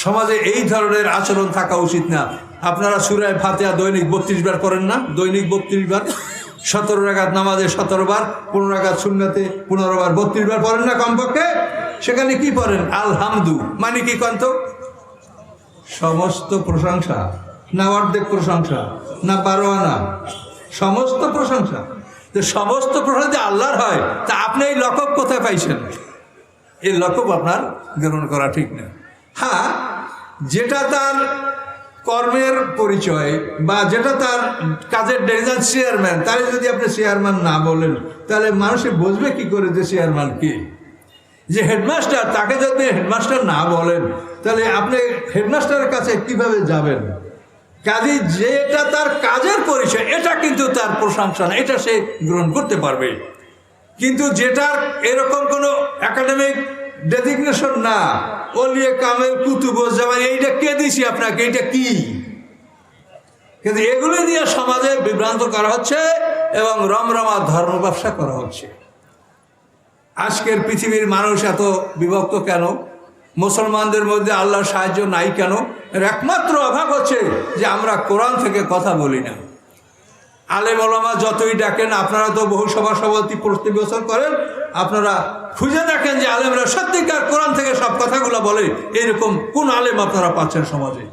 সমাজে এই ধরনের আচরণ থাকা উচিত না। আপনারা সূরা ফাতিহা দৈনিক 32 বার করেন না? দৈনিক 32 বার, 17 রাকাত নামাজে 17 বার, 15 রাকাত সুন্নাতে 15 বার, 32 বার পড়েন না কমপক্ষে? সেখানে কি পড়েন? আলহামদু মানে কি কন্ত? সমস্ত প্রশংসা, না অর্ধেক প্রশংসা, না 12 আনা, সমস্ত প্রশংসা। তো সমস্ত প্রশংসা আল্লাহর হয়, তা আপনি এই লকব কোথায় পাইছেন? এই লকব আপনার গ্রহণ করা ঠিক না। হ্যাঁ, যেটা তার কর্মের পরিচয় বা যেটা তার কাজের ডেজার চেয়ারম্যান, তাহলে যদি আপনি চেয়ারম্যান না বলেন তাহলে মানুষে বুঝবে কি করে যে চেয়ারম্যান কি? যে হেডমাস্টার, তাকে যদি হেডমাস্টার না বলেন তাহলে আপনি হেডমাস্টারের কাছে কিভাবে যাবেন? কাজে যেটা তার কাজের পরিচয় এটা কিন্তু তার প্রশংসা না, এটা সে গ্রহণ করতে পারবে। কিন্তু যেটার এরকম কোনো একাডেমিক ডেজিগনেশন না, ওলিয়ে কামেল, কুতুবুজ্জামান, এইটা কে দিছি আপনাকে? এটা কি? কিন্তু এগুলো দিয়ে সমাজে বিভ্রান্ত করা হচ্ছে এবং রমরমা ধর্ম ব্যবসা করা হচ্ছে। আজকের পৃথিবীর মানুষ এত বিভক্ত কেন? মুসলমানদের মধ্যে আল্লাহর সাহায্য নাই কেন? এর একমাত্র অভাব হচ্ছে যে আমরা কোরআন থেকে কথা বলি না। আলেম ওলামা যতই ডাকেন, আপনারা তো বহু সভা সভাপতি প্রতি বছর করেন, আপনারা খুঁজে দেখেন যে আলেমরা সত্যিকার কোরআন থেকে সব কথাগুলো বলে, এরকম কোন আলেম আপনারা পাচ্ছেন সমাজে?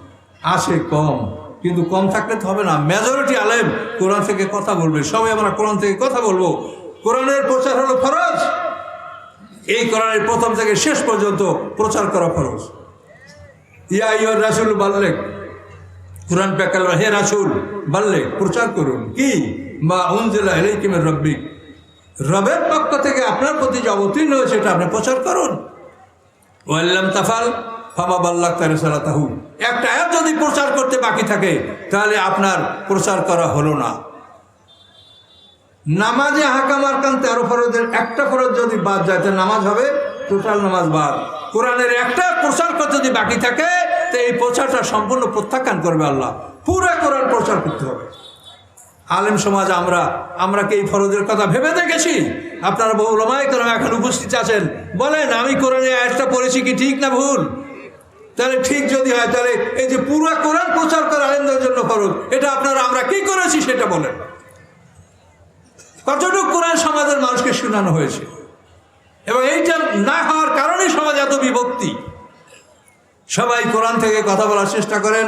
আছে কম, কিন্তু কম থাকলে তো হবে না। মেজরিটি আলেম কোরআন থেকে কথা বলবে, সবাই আমরা কোরআন থেকে কথা বলবো। কোরআনের প্রচার হলো ফরজ। এই কোরআনের প্রথম থেকে শেষ পর্যন্ত প্রচার করা ফরজ। ইয়া আইয়ুর রাসূল বাল্লিগ, কোরআন পেকাল, হে রাসূল বাল্লিগ, প্রচার করুন। কি? মা উনজিলা ইলাইকা মির রাব্বিক, রবের পক্ষ থেকে আপনার প্রতি যে অবতীর্ণ হয়েছে এটা আপনি প্রচার করুন। ওয়াল্লাম তাফাল ফামা বাল্লাগতা রিসালাতাহু, একটা আয়াত যদি প্রচার করতে বাকি থাকে তাহলে আপনার প্রচার করা হলো না। নামাজে হাকাম আরকান 13 ফরজের একটা ফরজ যদি বাদ যায় তাহলে নামাজ হবে টোটাল নামাজ বাদ। কোরআনের একটা প্রচার করতে যদি বাকি থাকে তো এই প্রচারটা সম্পূর্ণ প্রত্যাখ্যান করবে আল্লাহ। পুরো কোরআন প্রচার করতে হবে। আলেম সমাজ আমরা কি এই ফরজের কথা ভেবে দেখেছি? আপনারা বহু ওলামায়ে কেরাম এখন উপস্থিত আছেন, বলেন আমি কোরআনের আয়াতটা পড়েছি কি ঠিক না ভুল? তাহলে ঠিক যদি হয় তাহলে এই যে পুরো কোরআন প্রচার করা আলেমদের জন্য ফরজ, এটা আমরা কি করেছি সেটা বলেন। কতটুকু কোরআন সমাজের মানুষকে শোনানো হয়েছে? এবং এইটা না হওয়ার কারণে সমাজ এত বিভক্তি। সবাই কোরআন থেকে কথা বলার চেষ্টা করেন।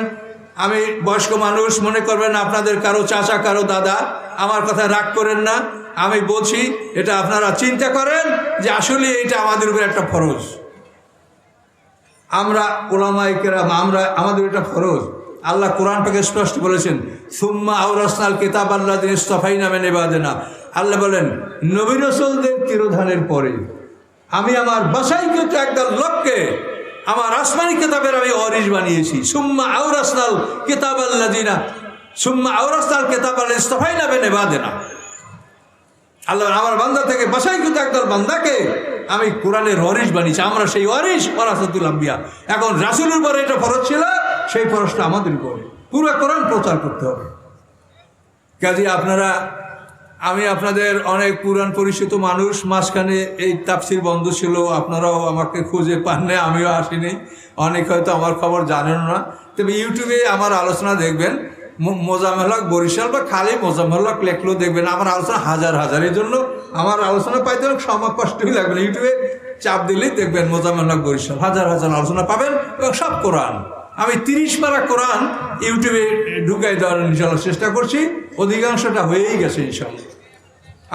আমি বয়স্ক মানুষ, মনে করবেন আপনাদের কারো চাচা কারো দাদা, আমার কথা রাগ করেন না। আমি বলছি এটা আপনারা চিন্তা করেন যে আসলে এটা আমাদের উপর একটা ফরজ। আমরা উলামায়ে কেরাম, আমাদের এটা ফরজ। আল্লাহ কোরআন থেকে স্পষ্ট বলেছেন, সুম্মা আওরাসনাল কিতাবাল্লাযিনা ইসতাফাইনা মিন ইবাদিনা। আল্লাহ বলেন নবী রাসূলদের তিরোধানের পরে আমি আমার বাছাইকৃত একদল লোককে আমার আসমানি কিতাবের আমি ওয়ারিস বানিয়েছি। সুম্মা আওরাসনাল কিতাবাল্লাযিনা ইসতাফাইনা মিন ইবাদিনা। আল্লাহ আমার বান্দা থেকে বাছাইকৃত একদল বান্দাকে আমি কোরআনের ওয়ারিস বানিয়েছি। আমরা সেই ওয়ারিস ওয়ারাসাতুল আম্বিয়া। এখন রাসূলের উপরে এটা ফরজ ছিল, সেই ফরজটা আমাদের উপরে পুরো কোরআন প্রচার করতে হবে। কাজে আমি আপনাদের অনেক পুরাণ পরিচিত মানুষ, মাঝখানে এই তাফসির বন্ধ ছিল, আপনারাও আমাকে খুঁজে পান না, আমিও আসিনি, অনেক হয়তো আমার খবর জানেন না। তবে ইউটিউবে আমার আলোচনা দেখবেন, মোজাম্মেল হক বরিশাল বা খালি মোজাম্মেল হক লেখলেও দেখবেন আমার আলোচনা হাজার হাজার। এই জন্য আমার আলোচনা পাইতে অনেক সময় কষ্টই লাগবে না। ইউটিউবে চাপ দিলেই দেখবেন মোজাম্মেল হক বরিশাল, হাজার হাজার আলোচনা পাবেন এবং সব কোরআন। আমি 30 পারা কোরআন ইউটিউবে ঢুকাই দেওয়ার ইনশাল্লাহ চেষ্টা করছি, অধিকাংশটা হয়েই গেছে ইনশাল্লাহ।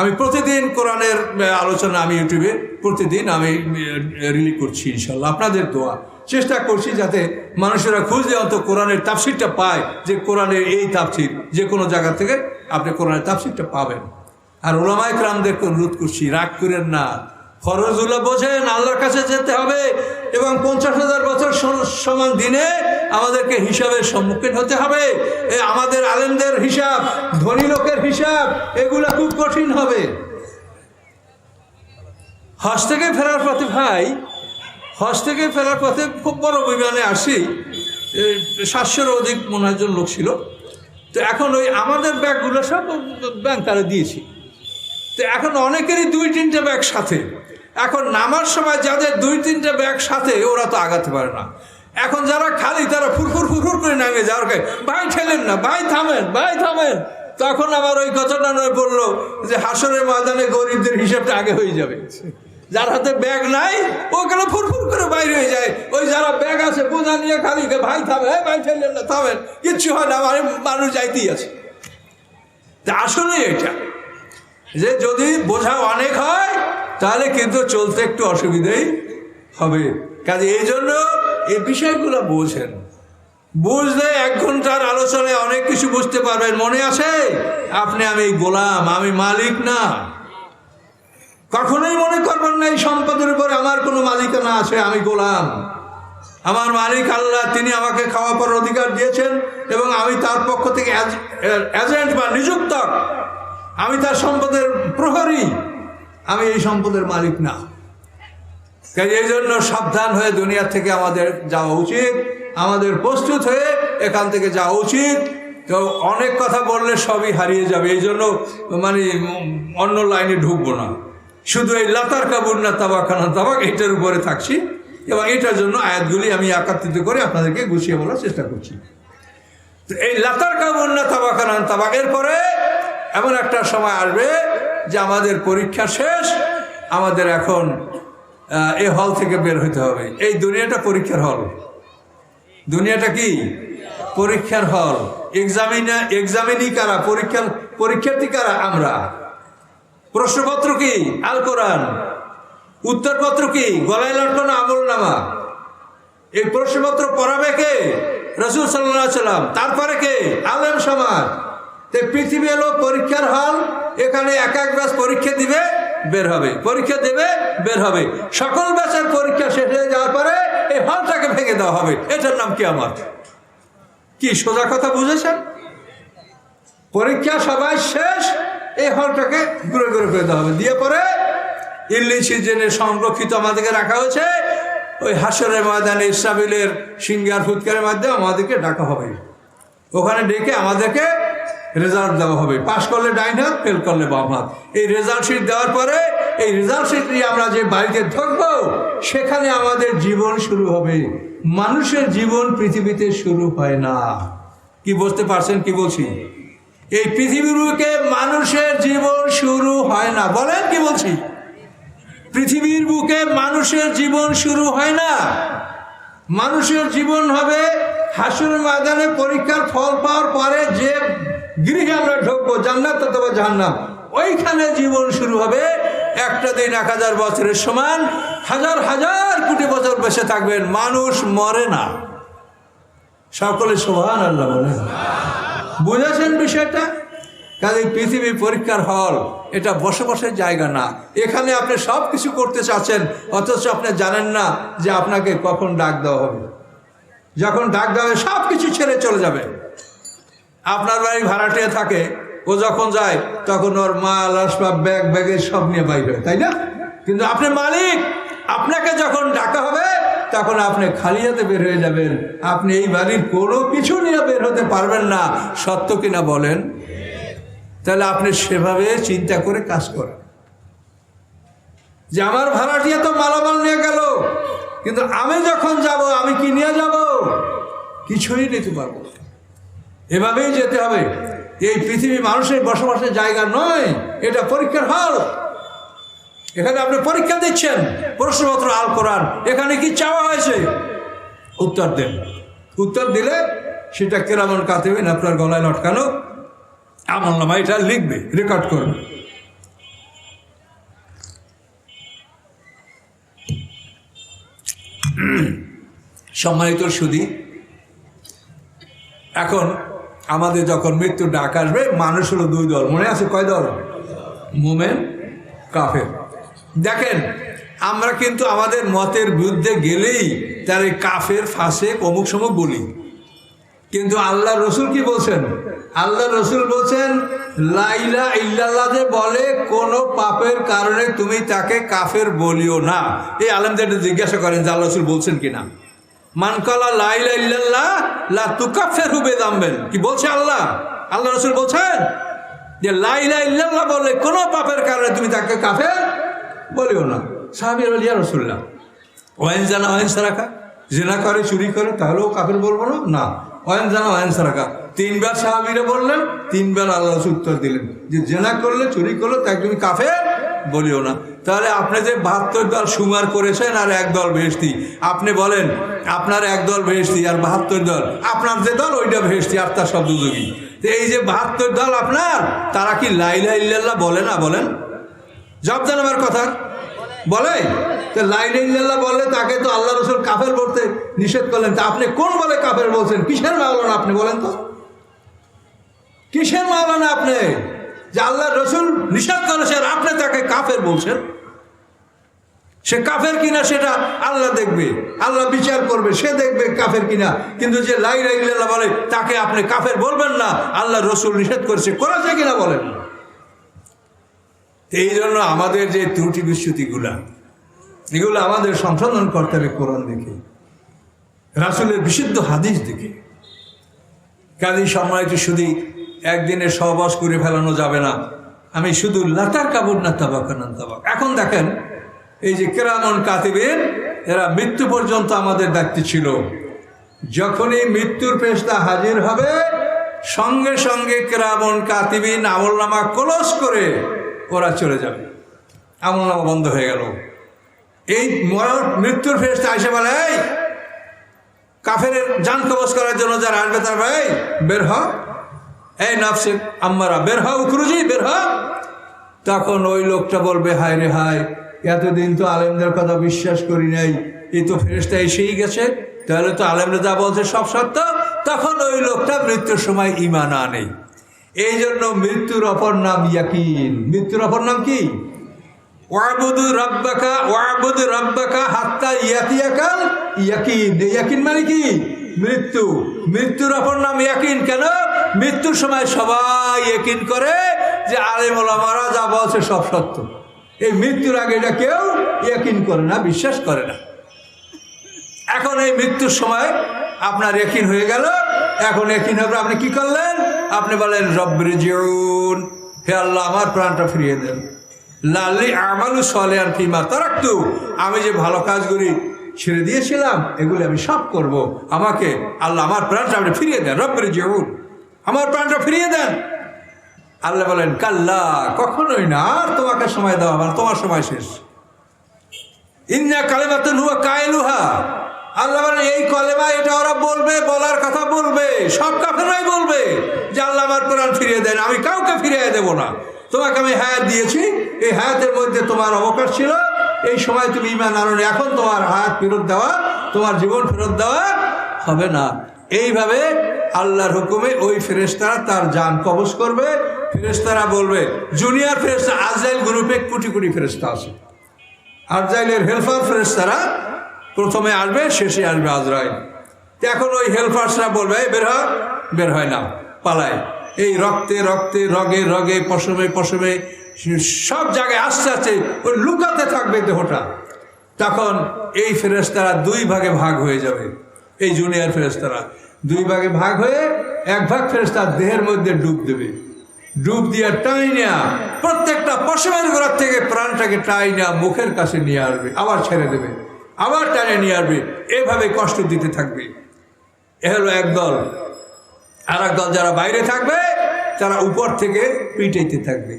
আমি প্রতিদিন কোরআনের আলোচনা আমি ইউটিউবে প্রতিদিন আমি রিলিজ করছি ইনশাল্লাহ। আপনাদের দোয়া চেষ্টা করছি যাতে মানুষেরা খুঁজলে অন্তত কোরআনের তাফসিরটা পায়, যে কোরআনের এই তাফসির যে কোনো জায়গা থেকে আপনি কোরআনের তাফসিরটা পাবেন। আর উলামায়ে কেরামদেরকে অনুরোধ করছি, রাগ করেন না, ফরজগুলো বোঝেন, আল্লাহর কাছে যেতে হবে এবং 50,000 বছর সমান দিনে আমাদেরকে হিসাবের সম্মুখীন হতে হবে। আমাদের আলেমদের হিসাব, ধনী লোকের হিসাব, এগুলো খুব কঠিন হবে। হজ থেকে ফেরার পথে ভাই, হজ থেকে ফেরার পথে খুব বড় বিমানে আসি, 700-এর অধিক মনে হয় জন লোক ছিল। তো এখন ওই আমাদের ব্যাগগুলো সব ব্যাংক তারা দিয়েছি। তো এখন অনেকেরই 2-3টে ব্যাগ সাথে। এখন নামার সময় যাদের 2-3টে ব্যাগ সাথে, ওরা তো আগাতে পারে না। এখন যারা খালি, তারা ফুরফুর ফুরফুর করে নামে যাওয়ার কাছে, ভাই ঠেলেন না, ভাই থামেন, ভাই থামেন। তখন আমার ওই কথাটা নয় বললো যে হাসরের ময়দানে গরিবদের হিসাবটা আগে হয়ে যাবে। যার হাতে ব্যাগ নাই ওখানে ফুরফুর করে বাইরে হয়ে যায়। ওই যারা ব্যাগ আছে বোঝা নিয়ে খালি, ভাই থামেন, ভাই ঠেলেন না, থামেন, কিচ্ছু হয় না, আমার মানুষ যাইতেই আছে। তা আসলে এটা যে যদি বোঝা অনেক হয় তাহলে কিন্তু চলতে একটু অসুবিধাই হবে। কাজে এই জন্য এই বিষয়গুলো বোঝেন, বুঝলে 1 ঘন্টার আলোচনায় অনেক কিছু বুঝতে পারবেন। মনে আছে আপনি, আমি গোলাম, আমি মালিক না। কখনোই মনে করবেন না এই সম্পদের উপরে আমার কোনো মালিকানা আছে, আমি গোলাম। আমার মালিক আল্লাহ, তিনি আমাকে খাওয়া পড়ার অধিকার দিয়েছেন এবং আমি তার পক্ষ থেকে এজেন্ট বা নিযুক্ত, আমি তার সম্পদের প্রহরী, আমি এই সম্পদের মালিক না। কাজে এই জন্য সাবধান হয়ে দুনিয়া থেকে আমাদের যাওয়া উচিত, আমাদের প্রস্তুত হয়ে এখান থেকে যাওয়া উচিত। তো অনেক কথা বললে সবই হারিয়ে যাবে, এই জন্য মানে অন্য লাইনে ঢুকবো না, শুধু এই লাতার কাবুর না তাবাকানা তাবাক এটার উপরে থাকছি এবং এটার জন্য আয়াতগুলি আমি একত্রিত করে আপনাদেরকে গুছিয়ে বলার চেষ্টা করছি। তো এই লাতার কাবুর না তাবাকানা তাবাক, এরপরে এমন একটা সময় আসবে যে আমাদের পরীক্ষা শেষ, আমাদের এখন এই হল থেকে বের হতে হবে। এই দুনিয়াটা পরীক্ষার হল। দুনিয়াটা কি? পরীক্ষার হল। এক্সামিনি কারা? পরীক্ষার্থী কারা? আমরা। প্রশ্নপত্র কি? আল কোরআন। উত্তরপত্র কি? গলায় লটকানো আমলনামা। এই প্রশ্নপত্র পড়াবে কে? রাসূল সাল্লাল্লাহু আলাইহি সাল্লাম। তারপরে কে? আলেম সমাজ। তো পৃথিবী হলো পরীক্ষার হল। এখানে এক ব্যাচ পরীক্ষা দিবে, বের হবে, পরীক্ষা দেবে, বের হবে। সকল ব্যাচের পরীক্ষা শেষ হয়ে যাওয়ার পরে এই হলটাকে ভেঙে দেওয়া হবে। এটার নাম কিয়ামত। কি সোজা কথা বুঝেছেন? পরীক্ষা সবাই শেষ, এই হলটাকে ঘুরে ঘুরে করে দেওয়া হবে। দিয়ে পরে ইল্লিন সিজনে সংরক্ষিত আমাদেরকে রাখা হয়েছে। ওই হাসরের ময়দানে ইসরাফিলের সিংহার ফুৎকারের মাধ্যমে আমাদেরকে ডাকা হবে। ওখানে ডেকে আমাদেরকে রেজাল্ট দেওয়া হবে। পাস করলে ডাইন হাত, ফেল করলে বাম হাত। এই রেজাল্ট শিট দেওয়ার পরে এই রেজাল্ট শিট নিয়ে আমরা যে বাড়িতে থাকবো, সেখানে আমাদের জীবন শুরু হবে। মানুষের জীবন পৃথিবীতে শুরু হয় না। কি বুঝতে পারছেন কি বলছি? এই পৃথিবীর বুকে মানুষের জীবন শুরু হয় না। বলেন কি বলছি? পৃথিবীর বুকে মানুষের জীবন শুরু হয় না। মানুষের জীবন হবে হাসরের ময়দানে পরীক্ষার ফল পাওয়ার পরে যে গৃহে আমরা ঢুকবো, জান্নাত অথবা জাহান্নাম, ওইখানে জীবন শুরু হবে। একটা দিন 1000 বছরের সমান, হাজার হাজার কোটি বছর বেঁচে থাকবেন, মানুষ মরে না। সকলে সুবহানাল্লাহ বলেন। বুঝেছেন বিষয়টা? কাজে পৃথিবী পরীক্ষার হল, এটা বসবাসের জায়গা না। এখানে আপনি সব কিছু করতে চাচ্ছেন, অথচ আপনি জানেন না যে আপনাকে কখন ডাক দেওয়া হবে। যখন ডাক দেওয়া হবে সব কিছু ছেড়ে চলে যাবে। আপনার বাড়ি ভাড়াটিয়া থাকে, ও যখন যায় তখন ওর মাল আসবাব ব্যাগের সব নিয়ে বাইরে হয়, তাই না? কিন্তু আপনি মালিক, আপনাকে যখন ডাকা হবে তখন আপনি খালি হাতে বের হয়ে যাবেন। আপনি এই বাড়ির কোনো কিছু নিয়ে বের হতে পারবেন না। সত্য কিনা বলেন? তাহলে আপনি সেভাবে চিন্তা করে কাজ করেন যে আমার ভাড়াটিয়া তো মালামাল নিয়ে গেল, কিন্তু আমি যখন যাব আমি কি নিয়ে যাব? কিছুই নিতে পারবো। এভাবেই যেতে হবে। এই পৃথিবী মানুষের বসবাসের জায়গা নয়, এটা পরীক্ষার হল। এখানে আপনি পরীক্ষা দিচ্ছেন, প্রশ্নপত্র আল কোরআন। এখানে কি চাওয়া হয়েছে? উত্তর দেন। উত্তর দিলে সেটা কিরামান কাতিবিন আপনার গলায় লটকানো আমলনামা এটা লিখবে, রেকর্ড করবে। সম্মানিত সুধী, এখন আমাদের যখন মৃত্যুর ডাক আসবে, মানুষ হলো 2 দল। মনে আছে কয় দল? মুমিন, কাফের। দেখেন, আমরা কিন্তু আমাদের মতের বিরুদ্ধে গেলেই তার এই কাফের ফাসেক অমুক সমুক বলি, কিন্তু আল্লাহ রসুল কি বলছেন? আল্লাহ রসুল বলছেন লা ইলাহা ইল্লাল্লাহ যে বলে কোনো পাপের কারণে তুমি তাকে কাফের বলিও না। এই আলেমদের জিজ্ঞাসা করেন যে আল্লাহ রসুল বলছেন কিনা। মান কালা লা ইলাহা ইল্লাল্লাহ লা তুকাফিরহু বিযামবিন, কি বলছে আল্লাহ? আল্লাহ রসুল বলছেন যে লা ইলাহা ইল্লাল্লাহ বলে কোনো পাপের কারণে তুমি তাকে কাফের বলিও না। সাহাবীরা বলে ইয়া রাসূলুল্লাহ ওয়াইন জানা ওয়াইন সারাকা, জিনা করে চুরি করে তাহলেও কাফের বলবো না? না, ওয়াইন জানা ওয়াইন সারাকা। তিনবার সাহাবীরা বললেন, তিনবার আল্লাহ রাসূল উত্তর দিলেন যে জিনা করলে চুরি করলে তাকে তুমি কাফের বলিও না। তাহলে আপনি যে 72 দল সুমার করেছেন আর একদল বেহেশতি, আপনি বলেন আপনার একদল বেহেশতি আর 72 দল আপনার যে দল ওইটা বেহেশতি আর তার সব দুযোগী। তো এই যে 72 দল আপনার, তারা কি লা ইলাহা ইল্লাল্লাহ বলে না? বলেন, জবাব দেন আমার কথা, বলে? তো লা ইলাহা ইল্লাল্লাহ বললে তাকে তো আল্লাহ রসুল কাফের বলতে নিষেধ করলেন। তা আপনি কোন বলে কাফের বলছেন? কিসের মাওলানা আপনি বলেন তো? কিসের মাওলানা আপনি যে আল্লাহ রসুল নিষেধ করেছেন আপনি তাকে কাফের বলছেন? সে কাফের কিনা সেটা আল্লাহ দেখবে, আল্লাহ বিচার করবে, সে দেখবে কাফের কিনা। কিন্তু যে লা ইলাহা ইল্লাল্লাহ বলে তাকে আপনি কাফের বলবেন না, আল্লাহ রসুল নিষেধ করেছে, করেছে কিনা বলেন। এই জন্য আমাদের যে ত্রুটি বিচ্যুতিগুলা, এগুলো আমাদের সংশোধন করতে হবে কোরআন দেখে, রাসূলের বিশুদ্ধ হাদিস দেখে। কাজী সম্মানিত শুধু একদিনে সহবাস করে ফেলানো যাবে না। আমি শুধু লাতার কাবুর না তাবাকানান তাবাক। এখন দেখেন এই যে কিরামান কাতিবিন, এরা মৃত্যু পর্যন্ত আমাদের দায়িত্ব ছিল। যখনই মৃত্যুর ফেরেশতা হাজির হবে সঙ্গে সঙ্গে কিরামান কাতিবিন আমলনামা ক্লোজ করে ওরা চলে যাবে, আমলনামা বন্ধ হয়ে গেল। এই মৃত্যুর ফেরেশতা এসে বলে এই কাফের জান কবজ করার জন্য যারা আসবে তার ভাই বের হ, এই নফসে আম্মারা বের হ, উখরুজি বের হ। তখন ওই লোকটা বলবে হায় রে হায়, এতদিন তো আলেমদের কথা বিশ্বাস করি নাই, এই তো ফেরেশতা এসেই গেছে, তাহলে তো আলেমরা যা বলছে সব সত্য। তখন ওই লোকটা মৃত্যুর সময় ঈমান আনে। এই জন্য মৃত্যুর অপর নাম ইয়াকিন। মৃত্যুর অপর নাম কি? ওয়াবুদু রাব্বাকা হাত্তা ইয়াতিয়াকাল ইয়াকিন। ইয়াকিন মানে কি? মৃত্যু। মৃত্যুর অপর নাম ইয়াকিন। কেন? মৃত্যুর সময় সবাই ইয়াকিন করে যে আলেম ওলামারা যা বলছে সব সত্য। এই মৃত্যুর আগে এটা কেউ ইয়াকিন করে না, বিশ্বাস করে না। এখন এই মৃত্যুর সময় আপনার ইয়াকিন হয়ে গেল, এখন ইয়াকিন হবে, আপনি কি করলেন? আপনি বলেন রব্বিরজিউন, হে আল্লাহ আমার প্রাণটা ফিরিয়ে দেন। লাল্লি আমালু সালিহান ফিমা তারাকতু, আমি যে ভালো কাজগুলি ছেড়ে দিয়েছিলাম এগুলি আমি সব করব, আমাকে আল্লাহ আমার প্রাণটা আপনি ফিরিয়ে দেন। রব্বিরজিউন, আমার প্রাণটা ফিরিয়ে দেন। আল্লাহ বলেন কাল্লা, কখনোই না, আর তোমাকে সময় দেওয়া মানে তোমার সময় শেষ। ইন্না কালিমাতুন হুয়া কাইলুহা, আল্লাহ বলেন এই কলেমা এটা ওরা বলবে, বলার কথা বলবে, সব কাফেরাই বলবে যে আল্লাহ আমার প্রাণ ফিরিয়ে দেন। আমি কাউকে ফিরিয়ে দেব না। তোমাকে আমি হায়াত দিয়েছি, এই হায়াতের মধ্যে তোমার অবকাশ ছিল, এই সময় তুমি ঈমান আনোনি, এখন তোমার হায়াত ফেরত দেওয়া, তোমার জীবন ফেরত দেওয়া হবে না। এইভাবে আল্লাহর হুকুমে ওই ফেরেশতারা তার জান কবজ করবে। ফেরেশতারা বলবে, জুনিয়র ফেরেশতা আজরাইল গ্রুপে কোটি কোটি ফেরেশতা আছে। আজরাইলের হেল্পার ফেরেশতারা প্রথমে আসবে, শেষে আসবে আজরাইল। এখন ওই হেল্পার্সরা বলবে বের হয়, বের হয় না, পালায়। এই রক্তে রক্তে, রগে রগে, পশমে পশমে, সব জায়গায় আস্তে আস্তে ওই লুকাতে থাকবে দেহটা। তখন এই ফেরেশতারা দুই ভাগে ভাগ হয়ে যাবে। এই জুনিয়র ফেরেশতারা দুই ভাগে ভাগ হয়ে এক ভাগ ফেরেশতা দেহের মধ্যে ডুব দেবে। ডুব দিয়ে টাইনা প্রত্যেকটা পশমের গোড়ার থেকে প্রাণটাকে টাইনা মুখের কাছে নিয়ে আসবে, আবার ছেড়ে দেবে, আবার টানে নিয়ে আসবে। এভাবে কষ্ট দিতে থাকবে। এ হলো একদল। আর একদল যারা বাইরে থাকবে তারা উপর থেকে পিটাইতে থাকবে।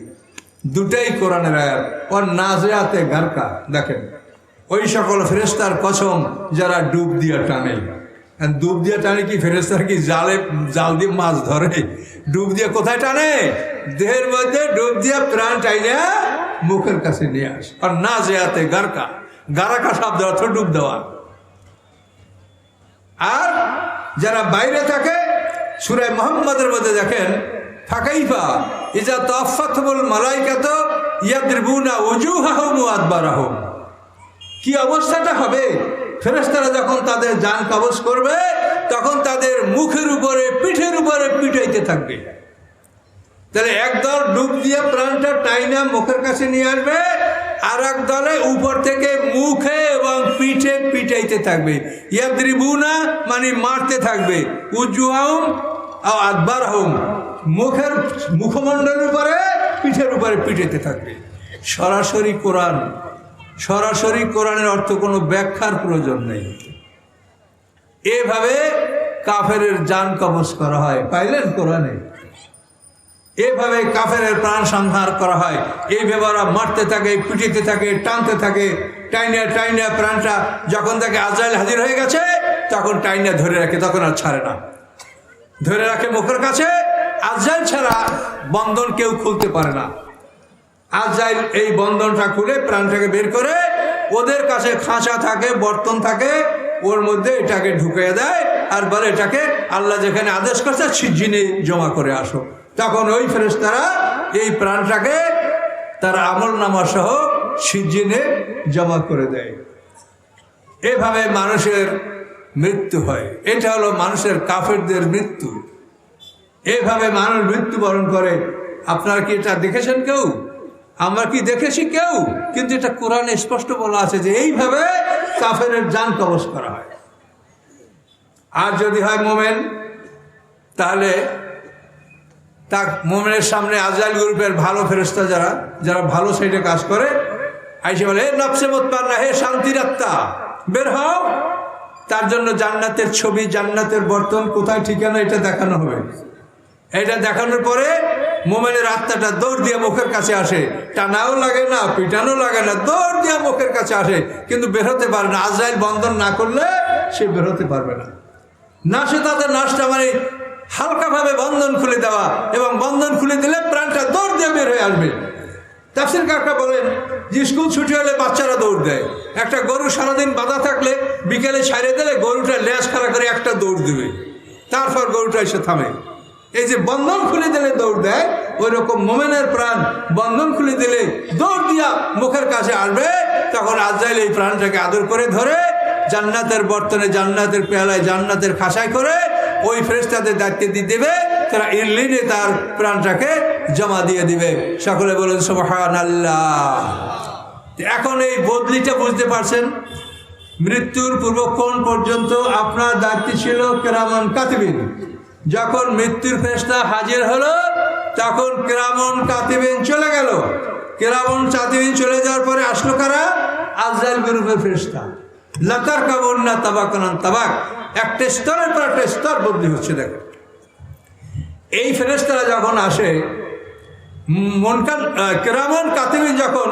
দুটাই কোরআনের আয়াত। ওর নাজিয়াতে গারকা, দেখেন ওই সকল ফেরেশতার কসম যারা ডুব দিয়ে টানে। ডুব দিয়ে টানে কি ফেরেশতার কি জাল দিয়ে মাছ ধরে? ডুব দিয়ে কোথায় টানে? দেহের মধ্যে ডুব দিয়ে প্রাণ টাইনা মুখের কাছে নিয়ে আসে। আর নাজিয়াতে গারকা, গারাকা শব্দ অর্থ ডুব দেওয়া। আর যারা বাইরে থাকে সূরা মুহাম্মাদের মধ্যে দেখেন ফাকাইফা ইজা তাফাতুল মালাইকাতু ইয়াদরিবুনা উজুহাহুম ওয়া আদবারাহুম। কি অবস্থাটা হবে? ফেরেশতারা যখন তাদের জান কবজ করবে তখন তাদের মুখের উপরে পিঠের উপরে পিটাইতে থাকবে। তাহলে একদল ডুব দিয়ে প্রাণটা টাইনা মুখের কাছে নিয়ে আসবে, আর এক দলে উপর থেকে মুখে এবং পিঠে পিটাইতে থাকবে। ইয়াদরিবুনা মানে মারতে থাকবে, উজুহাহুম আও আদবারহুম মুখের মুখমণ্ডলের উপরে পিঠের উপরে পিটাইতে থাকবে। সরাসরি কোরআন, সরাসরি কোরআনের অর্থ কোনো ব্যাখ্যার প্রয়োজন নেই। এভাবে কাফেরের জান কবজ করা হয়, পাইলেন কোরআনে? এভাবে কাফেরের প্রাণ সংহার করা হয়। এইভাবে ওরা মারতে থাকে, পিটিতে থাকে, টানতে থাকে, টাইনা টাইনা প্রাণটা যখন তাকে আজরাইল হাজির হয়ে গেছে তখন টাইনা ধরে রাখে, তখন আর ছাড়ে না, ধরে রাখে মুখের কাছে। আজরাইল ছাড়া বন্ধন কেউ খুলতে পারে না। আজরাইল এই বন্ধনটা খুলে প্রাণটাকে বের করে, ওদের কাছে খাঁচা থাকে, বর্তন থাকে, ওর মধ্যে এটাকে ঢুকিয়ে দেয় আর বলে এটাকে আল্লাহ যেখানে আদেশ করছে সিজ্জিনে জমা করে আসো। তখন ওই ফেরেশতারা এই প্রাণটাকে তার আমল নামা সহ সিজ্জিনে জমা করে দেয়। এভাবে মানুষের মৃত্যু হয়। এটা হলো মানুষের কাফেরদের মৃত্যু। এভাবে মানুষ মৃত্যুবরণ করে। আপনারা কি এটা দেখেছেন কেউ? আমরা কি দেখেছি কেউ? কিন্তু এটা কোরআনে স্পষ্ট বলা আছে যে এইভাবে কাফেরের জান কবজ করা হয়। আর যদি হয় মোমেন, তাহলে তা মোমেনের সামনে আজরাইল গ্রুপের ভালো ফেরেশতা যারা যারা ভালো সাইডে কাজ করে আইসে বলে, হে নফসে মুতমাইন্না, হে শান্তির আত্মা, বের হও। তার জন্য জান্নাতের ছবি, জান্নাতের বর্তন, কোথায় ঠিকানা এটা দেখানো হবে। এটা দেখানোর পরে মোমেনের আত্মাটা দৌড় দিয়ে মুখের কাছে আসে, টানাও লাগে না, পিটানো লাগে না, দৌড় দিয়ে মুখের কাছে আসে, কিন্তু বের হতে পারে না। আজরাইল বন্ধন না করলে সে বের হতে পারবে না। নাশে তাদের নাশটা মানে হালকাভাবে বন্ধন খুলে দেওয়া, এবং বন্ধন খুলে দিলে প্রাণটা দৌড় দিয়ে বের হয়ে আসবে। তাফসীর কাকা বলেন যে স্কুল ছুটি হলে বাচ্চারা দৌড় দেয়। একটা গরু সারাদিন বাঁধা থাকলে বিকেলে ছাড়িয়ে দিলে গরুটা লেজ খাড়া করে একটা দৌড় দেবে, তারপর গরুটা এসে থামে। এই যে বন্ধন খুলে দিলে দৌড় দেয়, ওই রকম মোমেনের প্রাণ বন্ধন খুলে দিলে দৌড় দিয়া মুখের কাছে আসবে। তখন আজরাইল এই প্রাণটাকে আদর করে ধরে জান্নাতের বর্তনে, জান্নাতের পেয়ালায়, জান্নাতের খাসায় করে ওই ফেরেশতাদের দায়িত্ব দিয়ে দেবে। তারা ইরলিনে তার প্রাণটাকে জমা দিয়ে দিবে। সকলে বলেন সুবহানাল্লাহ। এখন এই বদলিটা বুঝতে পারছেন? মৃত্যুর পূর্বক্ষণ পর্যন্ত আপনার দায়িত্ব ছিল কিরামান কাতিবিন। যখন মৃত্যুর ফেরেশতা হাজির হলো তখন কিরামান কাতিবিন চলে গেল। কিরামান কাতিবিন চলে যাওয়ার পরে আসলো কারা? আজরাইল গ্রুপের ফেরেশতা। লাতার কাবন্না তাবাকান তাবাক, একটা স্তরের পর একটা স্তর বদলি হচ্ছে। দেখো এই ফেরেশতারা যখন আসে, কিরামান কাতিবিন যখন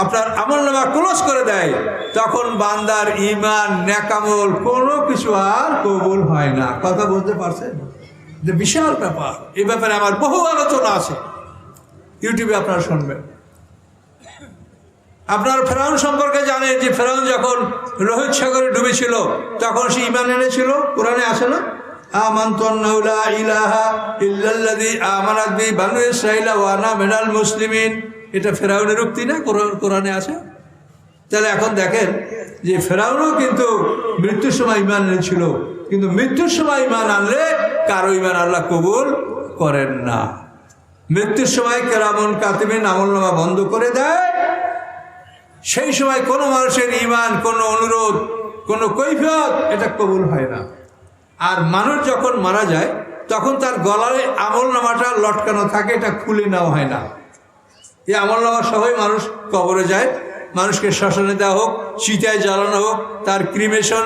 আপনার আমলনামা ক্লোজ করে দেয়, তখন বান্দার ঈমান, নেকামল কোনো কিছু আর কবুল হয় না। কথা বুঝতে পারছেন? যে বিশাল ব্যাপার। এই ব্যাপারে আমার বহু আলোচনা আছে, ইউটিউবে আপনারা শুনবেন। আপনার ফেরাউন সম্পর্কে জানেন যে ফেরাউন যখন লোহিত সাগরে ডুবেছিল তখন সে ঈমান এনেছিল। কোরআনে আসে না, আমানতু আন্নাহু লা ইলাহা ইল্লাল্লাযী আমানাত বিহি বানু ইসরাঈল ওয়া আনা মিনাল মুসলিমিন। এটা ফেরাউনের উক্তি না, কোরআনে আছে। তাহলে এখন দেখেন যে ফেরাউনও কিন্তু মৃত্যুর সময় ঈমান এনেছিল, কিন্তু মৃত্যুর সময় ঈমান আনলে কারো ঈমান আল্লাহ কবুল করেন না। মৃত্যুর সময় কিরামান কাতিবিন আমলনামা বন্ধ করে দেয়। সেই সময় কোনো মানুষের ঈমান, কোনো অনুরোধ, কোনো কৈফিয়ত এটা কবুল হয় না। আর মানুষ যখন মারা যায় তখন তার গলায় আমলনামাটা লটকানো থাকে, এটা খুলে নেওয়া হয় না। এই আমলনামা সহই মানুষ কবরে যায়। মানুষকে শ্মশানে দেওয়া হোক, চিতায় জ্বালানো হোক, তার ক্রিমেশন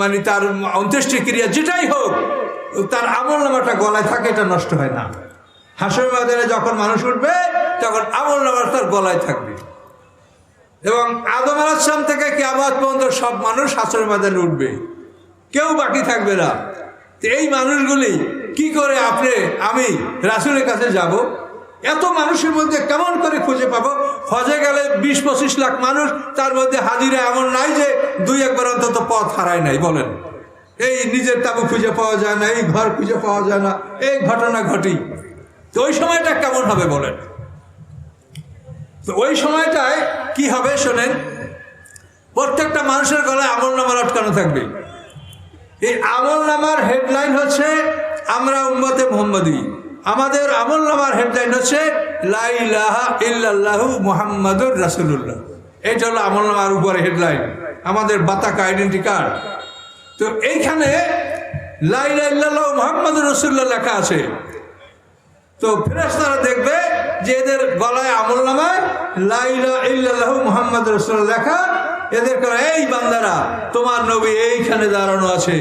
মানে তার অন্ত্যেষ্টিক্রিয়া যেটাই হোক, তার আমলনামাটা গলায় থাকে, এটা নষ্ট হয় না। হাসর ময়দানে যখন মানুষ উঠবে তখন আমলনামা তার গলায় থাকবে। এবং আদম আলাইহিস সালাম থেকে কিয়ামত পর্যন্ত সব মানুষ হাসর ময়দানে উঠবে, কেউ বাকি থাকবে না। তো এই মানুষগুলি কি করে আমি রাসূলের কাছে যাব? এত মানুষের মধ্যে কেমন করে খুঁজে পাবো? হজে গেলে 20-25 লাখ মানুষ, তার মধ্যে হাজিরা এমন নাই যে 2-1 অন্তত পথ হারায় নাই। বলেন, এই নিজের তাবু খুঁজে পাওয়া যায় না, এই ঘর খুঁজে পাওয়া যায় না, এই ঘটনা ঘটি। তো ওই সময়টা কেমন হবে বলেন? ওই সময়টায় কি হবে শোনেন, প্রত্যেকটা মানুষের গলায় আমলনামা লটকানো থাকবে। এই আমলনামার হেডলাইন হচ্ছে আমরা উম্মতে মুহাম্মাদি। আমাদের আমলনামার হেডলাইন হচ্ছে লা ইলাহা ইল্লাল্লাহু মুহাম্মাদুর রাসূলুল্লাহ। এটা হলো আমলনামার উপরে হেডলাইন, আমাদের বাতাকা আইডেন্টি কার্ড। তো এইখানে লা ইলাহা ইল্লাল্লাহু মুহাম্মাদুর রাসূলুল্লাহ লেখা আছে। তো ফেরেশতারা দেখবে যে এদের গলায় আমলনামায় লা ইলাহা ইল্লাল্লাহু মুহাম্মাদুর রাসূলুল্লাহ লেখা। এদের করে এই বান্দারা তোমার নবী এইখানে দাঁড়ানো আছে,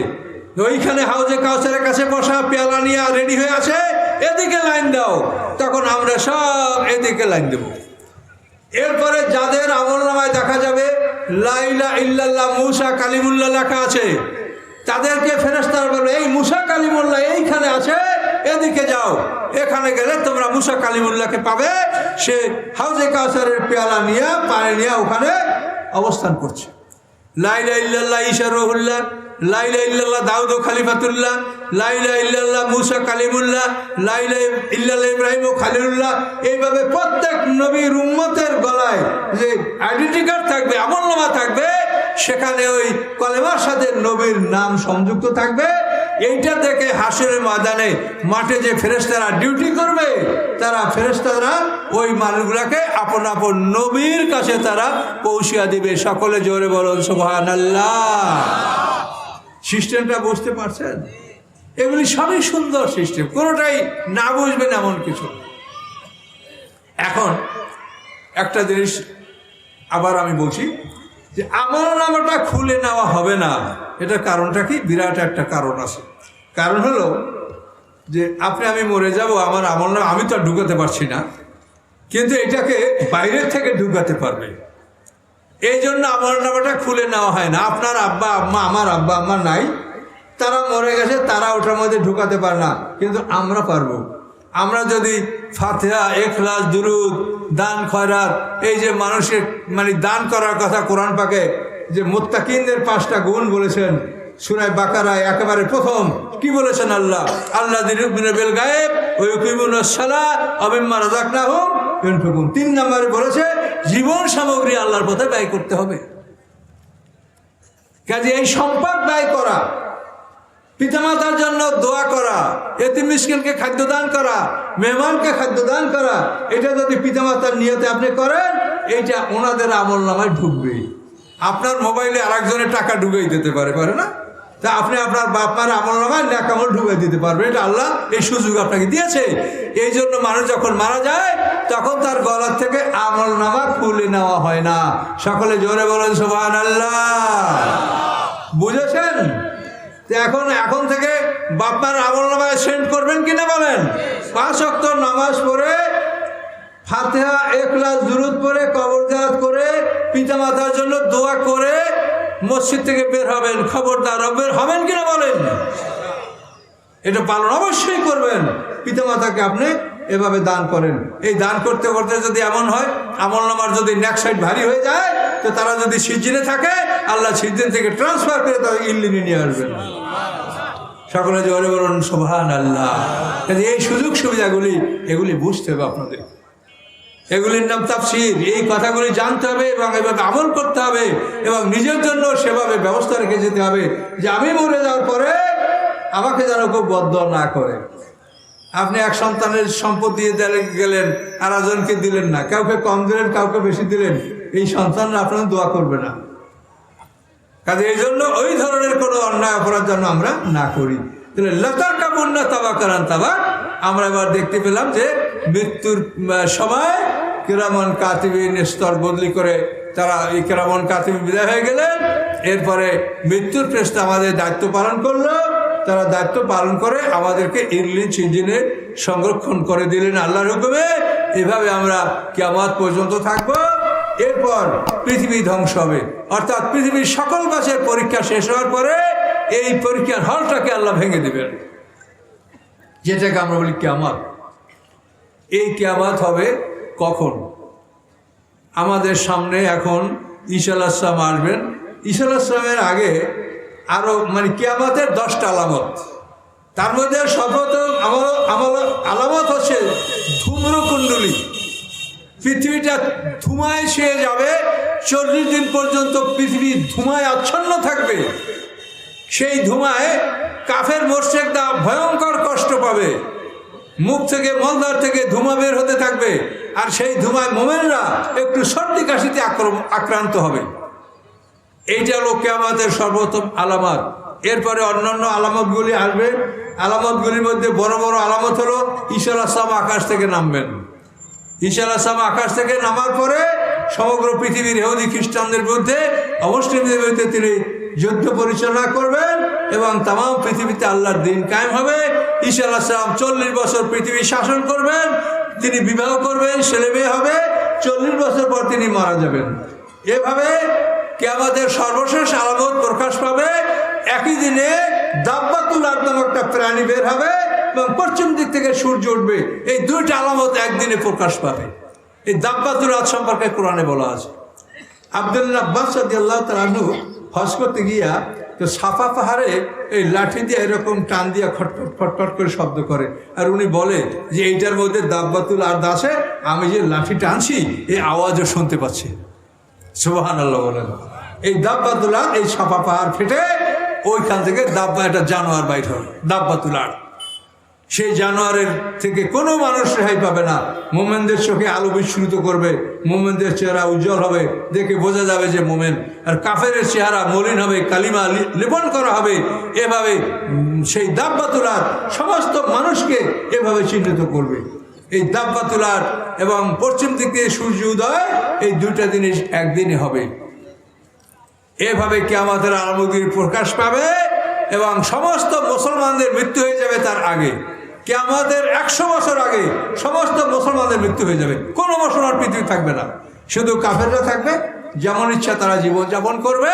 ওইখানে হাউজে কাউসারের কাছে বসা পেয়ালা নিয়ে রেডি হয়ে আছে, এদিকে লাইন দাও। তখন আমরা সব এদিকে লাইন দেব। এরপরে যাদের আমলনামায় দেখা যাবে লা ইলাহা ইল্লাল্লাহ মুসা কালিমুল্লাহ লেখা আছে, তাদেরকে ফেরেশতারা বলবে এই মুসা কালিমুল্লাহ এইখানে আছে, এদিকে যাও। এখানে গেলে তোমরা মুসা কালিমুল্লাহকে পাবে, সে হাউজে কাউসারের পেয়ালা নিয়ে পানি নিয়ে ওখানে অবস্থান করছে। লা ইলাহা ইল্লাল্লাহ ঈসা রূহুল্লাহ, লা ইলাহা ইল্লাল্লাহ দাউদ খলিফাতুল্লাহ, লা ইলাহা ইল্লাল্লাহ মুসা কালিমুল্লাহ, লা ইলাহা ইল্লাল্লাহ ইব্রাহিম খলিলুল্লাহ। এইভাবে প্রত্যেক নবীর উম্মতের গলায় যে আইডেন্টি কার্ড থাকবে, আমলনামা থাকবে, সেখানে ওই কলেমার সাথে নবীর নাম সংযুক্ত থাকবে। এইটা দেখে হাসরের ময়দানে মাঠে যে ফেরেশতারা ডিউটি করবে, তারা ফেরেশতারা ওই মানুষগুলাকে আপন আপন নবীর কাছে তারা পৌঁছিয়ে দিবে। সকলে জোরে বলুন সুবহানাল্লাহ। সিস্টেমটা বুঝতে পারছেন? এগুলি সবই সুন্দর সিস্টেম, কোনোটাই না বুঝবেন এমন কিছু। এখন একটা জিনিস আবার আমি বলছি যে আমলনামাটা খুলে নেওয়া হবে না। এটার কারণটা কি? বিরাট একটা কারণ আছে। কারণ হলো যে আমি মরে যাব, আমার আমলনামা আমি তো আর ঢুকাতে পারছি না, কিন্তু এটাকে বাইরের থেকে ঢুকাতে পারবে। এই জন্য আমলনামাটা খুলে নেওয়া হয় না। আপনার আব্বা আম্মা, আমার আব্বা আম্মা নাই, তারা মরে গেছে, তারা ওটার মধ্যে ঢুকাতে পারে না, কিন্তু আমরা পারবো। আমরা যদি ফাতিহা, ইখলাস, দুরুদ, দান, খয়রাত, এই যে মানুষের দান করার কথা কোরআন পাকে যে মুত্তাকিনদের 5টা গুণ বলেছেন সূরা বাকারায় একেবারে প্রথম কি বলেছেন? আল্লাযীনা ইউমিনুনা বিল গায়ব ওয়া ইউকিমুনাস সালাত ওয়া মিম্মা রাযাকনাহুম ইউনফিকুন। 3 নম্বরে বলেছে জীবন সামগ্রী আল্লাহর পথে ব্যয় করতে হবে। কাজে এই সম্পদ ব্যয় করা, পিতামাতার জন্য দোয়া করা, এতিম মিসকিনকে খাদ্য দান করা, মেহমানকে খাদ্য দান করা, এটা যদি পিতামাতার নিয়তে আপনি করেন, এইটা ওনাদের আমলনামায় ঢুকবে। আপনার মোবাইলে আরেকজনের টাকা ঢুকিয়ে দিতে পারে না? তা আপনি আপনার বাপ মার আমলনামায় নেক আমল ঢুকিয়ে দিতে পারবেন। এটা আল্লাহ এই সুযোগ আপনাকে দিয়েছে। এই জন্য মানুষ যখন মারা যায় তখন তার গলার থেকে আমলনামা খুলে নেওয়া হয় না। সকলে জোরে বলেন সুবহানাল্লাহ। বুঝেছেন? এখন থেকে বাপমার আমলনামায় সেন্ড করবেন কিনা বলেন? 5 ওয়াক্ত নামাজ পড়ে, ফাতিহা, ইখলাস, দুরুদ পড়ে, কবর জিয়ারত করে, পিতামাতার জন্য দোয়া করে মসজিদ থেকে বের হবেন। খবরদার বের হবেন কিনা বলেন? এটা পালন অবশ্যই করবেন। পিতামাতাকে আপনি এভাবে দান করেন। এই দান করতে করতে যদি এমন হয় আমলনামার যদি নেক সাইড ভারী হয়ে যায়, তো তারা যদি সিজিনে থাকে, আল্লাহ সিজিন থেকে ট্রান্সফার করে তাদের ইল্লিনে নিয়ে আসবেন। সকলে জোরে বলুন সুবহানাল্লাহ। এই সুযোগ সুবিধাগুলি এগুলি বুঝতে হবে আপনাদের। এগুলির নাম তাফসীর। এই কথাগুলি জানতে হবে এবং এভাবে আমল করতে হবে এবং নিজের জন্য সেভাবে ব্যবস্থা রেখে যেতে হবে যে আমি মরে যাওয়ার পরে আমাকে যেন কেউ বদদোয়া না করে। আপনি এক সন্তানের সম্পদ দিয়ে গেলেন, আর একজনকে দিলেন না, কাউকে কম দিলেন, কাউকে বেশি দিলেন, এই সন্তানরা আপনার দোয়া করবে না। কাজে এই জন্য ওই ধরনের কোনো অন্যায় অপরাধ যেন আমরা না করি। তাহলে লতার কাপড় তাবা করান তাবা। আমরা এবার দেখতে পেলাম যে মৃত্যুর সময় কিরামান কাতিবিন স্তর বদলি করে তারা এই কিরামান কাতিবিন বিদায় হয়ে গেলেন। এরপরে মৃত্যুর ফেরেশতা আমাদের দায়িত্ব পালন করলো। তারা দায়িত্ব পালন করে আমাদেরকে ইল্লিন সিজিনে সংরক্ষণ করে দিলেন আল্লাহর হুকুমে। এভাবে আমরা কিয়ামত পর্যন্ত থাকবো। এরপর পৃথিবী ধ্বংস হবে, অর্থাৎ পৃথিবীর সকল মাসের পরীক্ষা শেষ হওয়ার পরে এই পরীক্ষার হলটাকে আল্লাহ ভেঙে দেবেন, যেটাকে আমরা বলি কিয়ামত। এই কিয়ামত হবে কখন? আমাদের সামনে এখন ঈসা আলাইহিস সালাম আসবেন। ঈসা আলাইহিস সালামের আগে আরো কিয়ামতের 10টা আলামত। তার মধ্যে সর্বপ্রথম আলামত হচ্ছে ধূম্রকুণ্ডলী। পৃথিবীটা ধুমায় ছেয়ে যাবে, 40 দিন পর্যন্ত পৃথিবী ধুমায় আচ্ছন্ন থাকবে। সেই ধুমায় কাফের মুশরিকরা ভয়ঙ্কর কষ্ট পাবে, মুখ থেকে মলদ্বার থেকে ধুমা বের হতে থাকবে, আর সেই ধুমায় মোমেনরা একটু সর্দি কাশিতে আক্রান্ত হবে। এইটা হলো কিয়ামতের সর্বোত্তম আলামত। এরপরে অন্যান্য আলামতগুলি আসবে। আলামতগুলির মধ্যে বড় বড় আলামত হলো ঈসা আলাইহিস সালাম আকাশ থেকে নামবেন। ঈসা আলাইহিস সালাম আকাশ থেকে নামার পরে সমগ্র পৃথিবীর ইহুদি খ্রিস্টানদের বিরুদ্ধে, অমুসলিমদের বিরুদ্ধে তিনি যুদ্ধ পরিচালনা করবেন এবং তাম পৃথিবীতে আল্লাহর দিন কায়েম হবে। ঈসা আলাইহিস সালাম 40 বছর পৃথিবী শাসন করবেন, তিনি বিবাহ করবেন, ছেলে মেয়ে হবে, 40 বছর পর তিনি মারা যাবেন। এভাবে কিয়ামতের সর্বশেষ আলামত প্রকাশ পাবে। একই দিনে দাব্বাতুল আরদ নামক একটা প্রাণী বের হবে এবং পশ্চিম দিক থেকে সূর্য উঠবে। এই দুইটা আলামত একদিনে প্রকাশ পাবে। এই দাব্বাতুল আরদ সম্পর্কে কোরআনে বলা আছে। আব্দুল্লাহ আব্বাস রাদিয়াল্লাহু তাআলা আনহু হজ করতে গিয়া তো সাফা পাহাড়ে এই লাঠি দিয়ে এরকম টান দিয়া খটখট খটখট করে শব্দ করে, আর উনি বলে যে এইটার মধ্যে দাব্বাতুল আরদ আছে, আমি যে লাঠি টানছি এই আওয়াজও শুনতে পাচ্ছি। সুবহানাল্লাহ বলেন। এই দাব্বাতুল আরদ, এই সাফা পাহাড় ফেটে ওইখান থেকে দাব্বা একটা জানোয়ার বাইর হবে, দাব্বাতুল আরদ। সেই জানোয়ারের থেকে কোনো মানুষ রেহাই পাবে না। মোমেনদের চোখে আলো বিস্ফোরিত করবে, মোমেনদের চেহারা উজ্জ্বল হবে, দেখে বোঝা যাবে যে মোমেন। আর কাফেরের চেহারা মলিন হবে, কালিমা লেপন করা হবে। এভাবে সেই দাব্বাতুল আরদ সমস্ত মানুষকে এভাবে চিহ্নিত করবে। এই দাব্বাতুল আরদ এবং পশ্চিম দিক থেকে সূর্য উদয়, এই দুইটা জিনিস একদিনে হবে। এভাবে কিয়ামতের আলামতগুলি প্রকাশ পাবে এবং সমস্ত মুসলমানদের মৃত্যু হয়ে যাবে তার আগে। কিয়ামতের 100 বছর আগে সমস্ত মুসলমানদের মৃত্যু হয়ে যাবে, কোনো মুসলমান পৃথিবী থাকবে না, শুধু কাফেররা থাকবে। যেমন ইচ্ছা তারা জীবনযাপন করবে,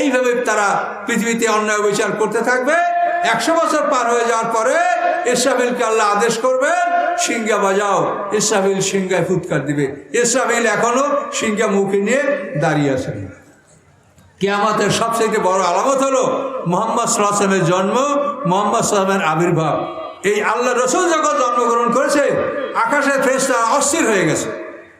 এইভাবে তারা পৃথিবীতে অন্যায় বিচার করতে থাকবে। 100 বছর পার হয়ে যাওয়ার পরে ইসরাফিলকে আল্লাহ আদেশ করবেন, সিংহা বাজাও। ইসরাফিল সিংহায় ফুৎকার দিবে। ইসরাফিল এখনো সিংহা মুখে নিয়ে দাঁড়িয়ে আছেন। কিয়ামতের সবচেয়ে বড় আলামত হলো মুহাম্মদ সাল্লাল্লাহু আলাইহি ওয়াসাল্লামের জন্ম, মুহাম্মদ সাল্লাল্লাহু আলাইহি ওয়াসাল্লামের আবির্ভাব। এই আল্লাহ রসুল যখন জন্মগ্রহণ করেছে, আকাশের ফেরেশতারা অস্থির হয়ে গেছে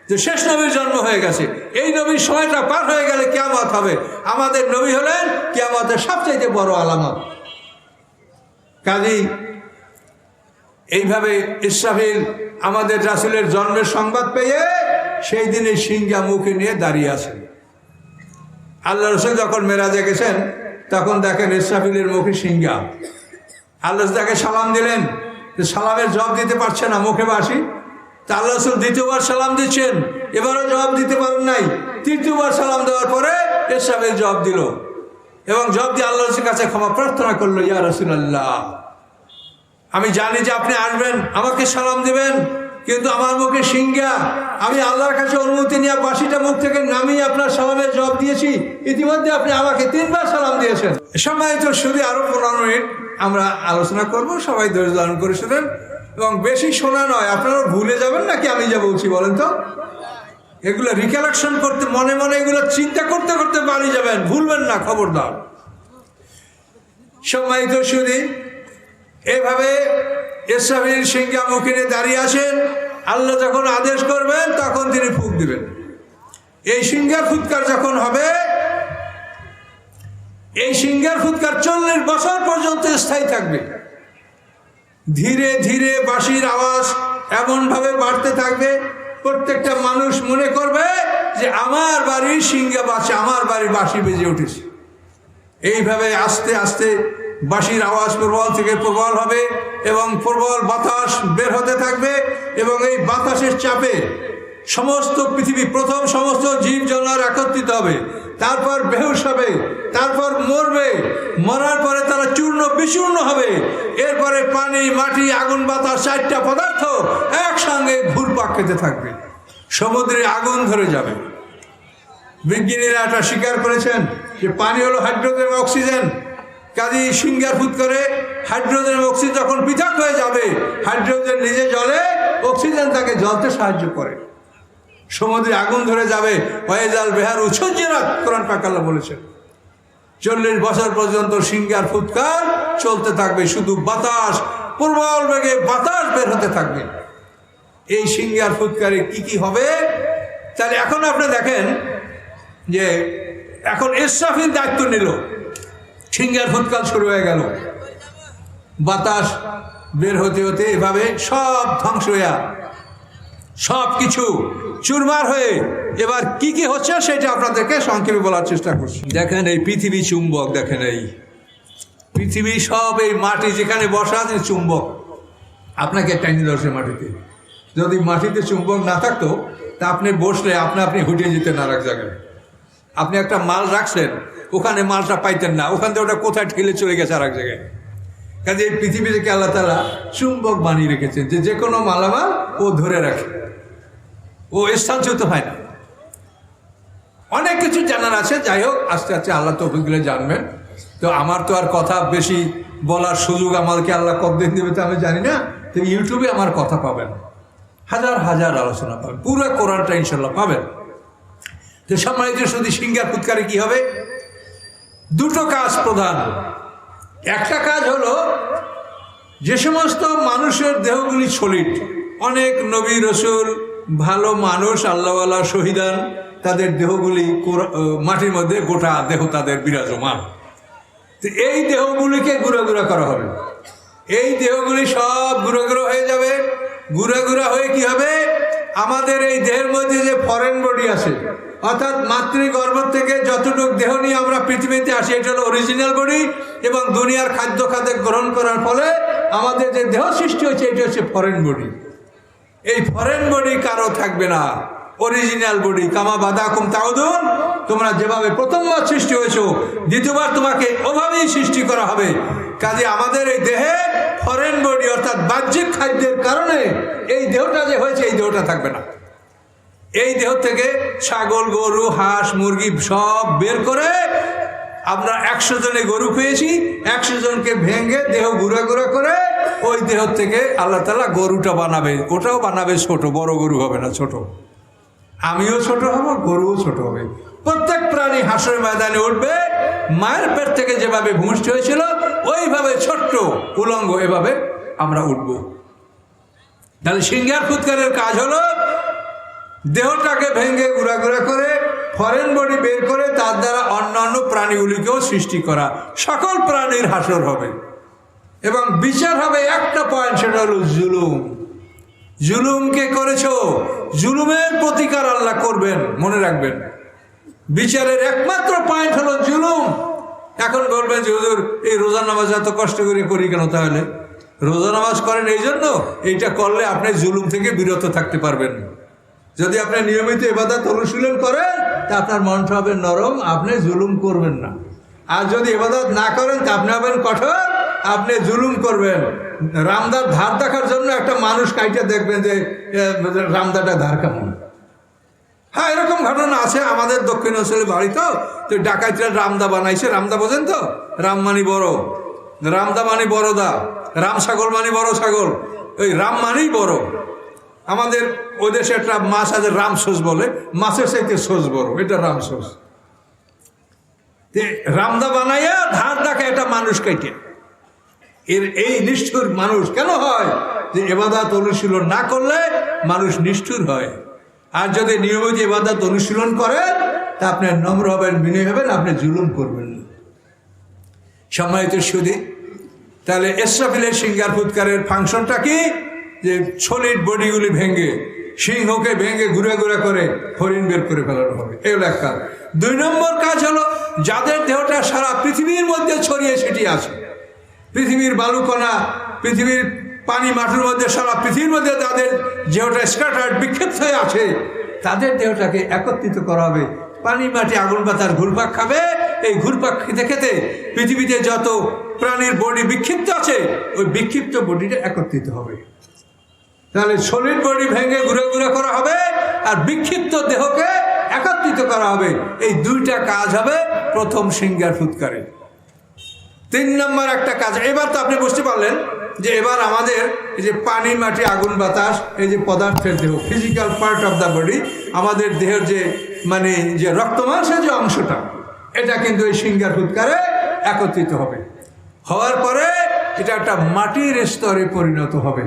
যে শেষ নবীর জন্ম হয়ে গেছে। এই নবীর সময়টা পার হয়ে গেলে কিয়ামত হবে। আমাদের নবী হলেন কিয়ামতের সবচেয়ে বড় আলামত। কাজেই এইভাবে ইসরাফিল আমাদের রাসূলের জন্মের সংবাদ পেয়ে সেই দিনে সিংহা মুখে নিয়ে দাঁড়িয়ে আছেন। আল্লাহ রসুল যখন মেরাজে গেছেন তখন দেখেন ইসরাফিলের মুখে সিংহা। আল্লাহ তাকে সালাম দিলেন, সালামের জবাব দিতে পারছে না, মুখে বাসি। তা আল্লাহ রসুল দ্বিতীয়বার সালাম দিচ্ছেন, এবারও জবাব দিতে পারেন নাই। তৃতীয়বার সালাম দেওয়ার পরে ইসরাফিল জবাব দিল এবং জবাব দিয়ে আল্লাহ রসুলের কাছে ক্ষমা প্রার্থনা করলো, ইয়া রাসূলুল্লাহ, আমি জানি যে আপনি আসবেন, আমাকে সালাম দেবেন, কিন্তু আমার মুখে সিংহা। আমি আল্লাহর কাছে অনুমতি নিয়ে বাসিটা মুখ থেকে নামিয়ে আপনার সালামের জবাব দিয়েছি। ইতিমধ্যে আপনি আমাকে 3 বার সালাম দিয়েছেন। সম্মানিত শুধু আরো 15 মিনিট আমরা আলোচনা করব, সবাই ধৈর্য ধারণ করে শুনেন এবং বেশি শোনা নয়। আপনারা ভুলে যাবেন নাকি আমি যা বলছি বলেন তো? এগুলো রিকালেকশন করতে মনে মনে এগুলো চিন্তা করতে করতে বাড়ি যাবেন, ভুলবেন না, খবরদার। সম্মানিত শুধু এভাবে ইসরাফিল সিংহা মুখে নিয়ে দাঁড়িয়ে আসেন। আল্লাহ যখন আদেশ করবেন তখন তিনি ফুঁক দিবেন। এই সিংহার ফুৎকার যখন হবে, এই সিংহার ফুৎকার 40 বছর পর্যন্ত স্থায়ী থাকবে। ধীরে ধীরে বাঁশির আওয়াজ এমনভাবে বাড়তে থাকবে, প্রত্যেকটা মানুষ মনে করবে যে আমার বাড়ির সিংহা বাজছে, আমার বাড়ির বাঁশি বেজে উঠেছে। এইভাবে আস্তে আস্তে বাঁশির আওয়াজ প্রবল থেকে প্রবল হবে এবং প্রবল বাতাস বের হতে থাকবে এবং এই বাতাসের চাপে সমস্ত পৃথিবী প্রথম সমস্ত জীব জনার একত্রিত হবে, তারপর বেহুশ হবে, তারপর মরবে, মরার পরে তারা চূর্ণ বিচূর্ণ হবে। এরপরে পানি, মাটি, আগুন, বাতাস 4টা পদার্থ একসঙ্গে ঘুরপাক খেতে থাকবে, সমুদ্রে আগুন ধরে যাবে। বিজ্ঞানীরা এটা স্বীকার করেছেন যে পানি হলো হাইড্রোজেন অক্সিজেন। কাজে সিংহার ফুৎ করে হাইড্রোজেন অক্সিজেন যখন পৃথক হয়ে যাবে, হাইড্রোজেন নিজে জ্বলে, অক্সিজেন তাকে জ্বলতে সাহায্য করে। সমুদ্রে আগুন ধরে যাবে। ওয়াইজাল বিহারু সুজ্জিরাত, কোরআন পাক আল্লাহ বলেছেন। 40 বছর পর্যন্ত সিংহার ফুৎকার চলতে থাকবে, শুধু বাতাস, প্রবল বেগে বাতাস বের হতে থাকবে। এই সিংহার ফুৎকারে কি কি হবে তাহলে এখন আপনি দেখেন যে এখন ইসরাফিল দায়িত্ব নিল, সিংহার ফুৎকার শুরু হয়ে গেল, বাতাস বের হতে হতে এভাবে সব ধ্বংস হইয়া সব কিছু চুরমার হয়ে এবার কি কি হচ্ছে সেটা আপনাদেরকে সংক্ষেপে বলার চেষ্টা করছি। দেখেন এই পৃথিবী চুম্বক, দেখেন এই পৃথিবী সব এই মাটি যেখানে বসা আছে চুম্বক আপনাকে টাইনি ধরছে মাটিতে। যদি মাটিতে চুম্বক না থাকতো তা আপনি বসলে আপনি হুটিয়ে যেতেন আর এক জায়গায়। আপনি একটা মাল রাখছেন, ওখানে মালটা পাইতেন না, ওখান থেকে ওটা কোথায় ঠেলে চলে গেছে আর এক জায়গায়। কাজে এই পৃথিবী থেকে আল্লাহ তাআলা চুম্বক বানিয়ে রেখেছেন যে কোনো মালামাল ও ধরে রাখে, ও স্থানচ্যুত হয় না। অনেক কিছু জানার আছে, যাই হোক আস্তে আস্তে আল্লাহ তৌফিক দিলে জানবেন। তো আমার তো আর কথা বেশি বলার সুযোগ আমাকে আল্লাহ কতদিন দেবে তো আমি জানি না। তো ইউটিউবে আমার কথা পাবেন, হাজার হাজার আলোচনা পাবেন, পুরো কোরআনটা ইনশাল্লাহ পাবেন। তো সম্মানিত শুধু সিংহার ফুৎকারে কি হবে? দুটো কাজ প্রধান। একটা কাজ হলো যে সমস্ত মানুষের দেহগুলি সলিড, অনেক নবী রসুল ভালো মানুষ আল্লাহওয়ালা শহীদান, তাদের দেহগুলি মাটির মধ্যে গোটা দেহ তাদের বিরাজমান। তো এই দেহগুলিকে গুঁড়া করা হবে। এই দেহগুলি সব গুঁড়ো হয়ে যাবে। গুঁড়া হয়ে কি হবে? আমাদের এই দেহের মধ্যে যে ফরেন বডি আছে, অর্থাৎ মাতৃগর্ভ থেকে যতটুকু দেহ নিয়ে আমরা পৃথিবীতে আসি, এটা হলো অরিজিনাল বডি। এবং দুনিয়ার খাদ্য গ্রহণ করার ফলে আমাদের যে দেহ সৃষ্টি হচ্ছে এটা হচ্ছে ফরেন বডি। এই ফরেন বডি কারো থাকবে না, অরিজিনাল বডি। কামা বাদাকুম তাউদুন, তোমরা যেভাবে প্রথমবার সৃষ্টি হয়েছো দ্বিতীয়বার তোমাকে ওভাবেই সৃষ্টি করা হবে। কাজে আমাদের এই দেহে ফরেন বডি অর্থাৎ বাহ্যিক খাদ্যের কারণে এই দেহটা যে হয়েছে এই দেহটা থাকবে না। এই দেহ থেকে ছাগল, গরু, হাঁস, মুরগি সব বের করে আমরা 100 জনে গরু পেয়েছি, 100 জনকে ভেঙে দেহ গুঁড়া করে ওই দেহ থেকে আল্লাহ তাআলা গরুটা বানাবে। ওটাও বানাবে ছোট, বড় গরু হবে না, ছোট। আমিও ছোট হব, গরুও ছোট হবে। প্রত্যেক প্রাণী হাসরের ময়দানে উঠবে, মায়ের পেট থেকে যেভাবে ভূমিষ্ঠ হয়েছিল ওইভাবে ছোট্ট উলঙ্গ এভাবে আমরা উঠব। তাহলে সিংহার ফুৎকারের কাজ হলো দেহটাকে ভেঙে গুঁড়া করে ফরেন বডি বের করে তার দ্বারা অন্যান্য প্রাণীগুলিকেও সৃষ্টি করা। সকল প্রাণীর হাসর হবে এবং বিচার হবে একটা পয়েন্ট, সেটা হলো জুলুম। জুলুমকে করেছো, জুলুমের প্রতিকার আল্লাহ করবেন, মনে রাখবেন। বিচারের একমাত্র পয়েন্ট হলো জুলুম। এখন বলবেন যে হুজুর এই রোজা নামাজ এত কষ্ট করে করি কেন? তাহলে রোজা নামাজ করেন এই জন্য, এইটা করলে আপনি জুলুম থেকে বিরত থাকতে পারবেন। যদি আপনি নিয়মিত ইবাদত অনুশীলন করেন তা আপনার মনটা হবে নরম, আপনি জুলুম করবেন না। আর যদি ইবাদত না করেন তা আপনি হবেন কঠোর, আপনি জুলুম করবেন। রামদার ধার দেখার জন্য একটা মানুষ কাইটা দেখবেন যে রামদাটা ধার কেমন। হ্যাঁ, এরকম ঘটনা আছে আমাদের দক্ষিণ অঞ্চলে বাড়ি। তো ডাকাইতরা রামদা বানাইছে। রামদা বোঝেন তো? রাম মানি বড়, রামদা মানি বড় দা, রাম ছাগল মানি বড় ছাগল, ওই রাম মানি বড়। আমাদের ওই দেশে একটা মাছ আছে রামসোস বলে, মাছের চাইতে সোস বড়, এটা রামসোস। রামদা বানাইয়া ধার ডাকে একটা মানুষ কাইটে। এই নিষ্ঠুর মানুষ কেন হয়? যে ইবাদত অনুশীলন না করলে মানুষ নিষ্ঠুর হয়। আর যদি নিয়মিত ইবাদত অনুশীলন করেন তা আপনি নম্র হবেন, বিনয়ী হবেন, আপনি জুলুম করবেন না। সম্মানিত সুধী, তাহলে ইসরাফিলের সিংহার ফুৎকারের ফাংশনটা কি? যে সলিড বডিগুলি ভেঙে, সিংহকে ভেঙে গুঁড়া করে হরিণ বের করে ফেলানো হবে। এই হলো এক কাজ। 2 নম্বর কাজ হলো যাদের দেহটা সারা পৃথিবীর মধ্যে ছড়িয়ে ছিটিয়ে আছে, পৃথিবীর বালুকণা, পৃথিবীর পানি মাটির মধ্যে, সারা পৃথিবীর মধ্যে তাদের দেহটা স্ক্যাটার্ড বিক্ষিপ্ত হয়ে আছে, তাদের দেহটাকে একত্রিত করা হবে। পানি মাটি আগুন বাতাস ঘুরপাক খাবে। এই ঘুরপাক খেতে পৃথিবীতে যত প্রাণীর বডি বিক্ষিপ্ত আছে ওই বিক্ষিপ্ত বডিটা একত্রিত হবে। তাহলে সলিড বডি ভেঙে গুঁড়া করা হবে আর বিক্ষিপ্ত দেহকে একত্রিত করা হবে। এই 2টা কাজ হবে প্রথম সিংহার ফুৎকারে। 3 নম্বর একটা কাজ। এবার তো আপনি বুঝতে পারলেন যে এবার আমাদের এই যে পানি মাটি আগুন বাতাস, এই যে পদার্থের দেহ, physical part of the body, আমাদের দেহের যে যে রক্ত মাংসের যে অংশটা, এটা কিন্তু এই সিংহার ফুৎকারে একত্রিত হবে। হওয়ার পরে এটা একটা মাটির স্তরে পরিণত হবে।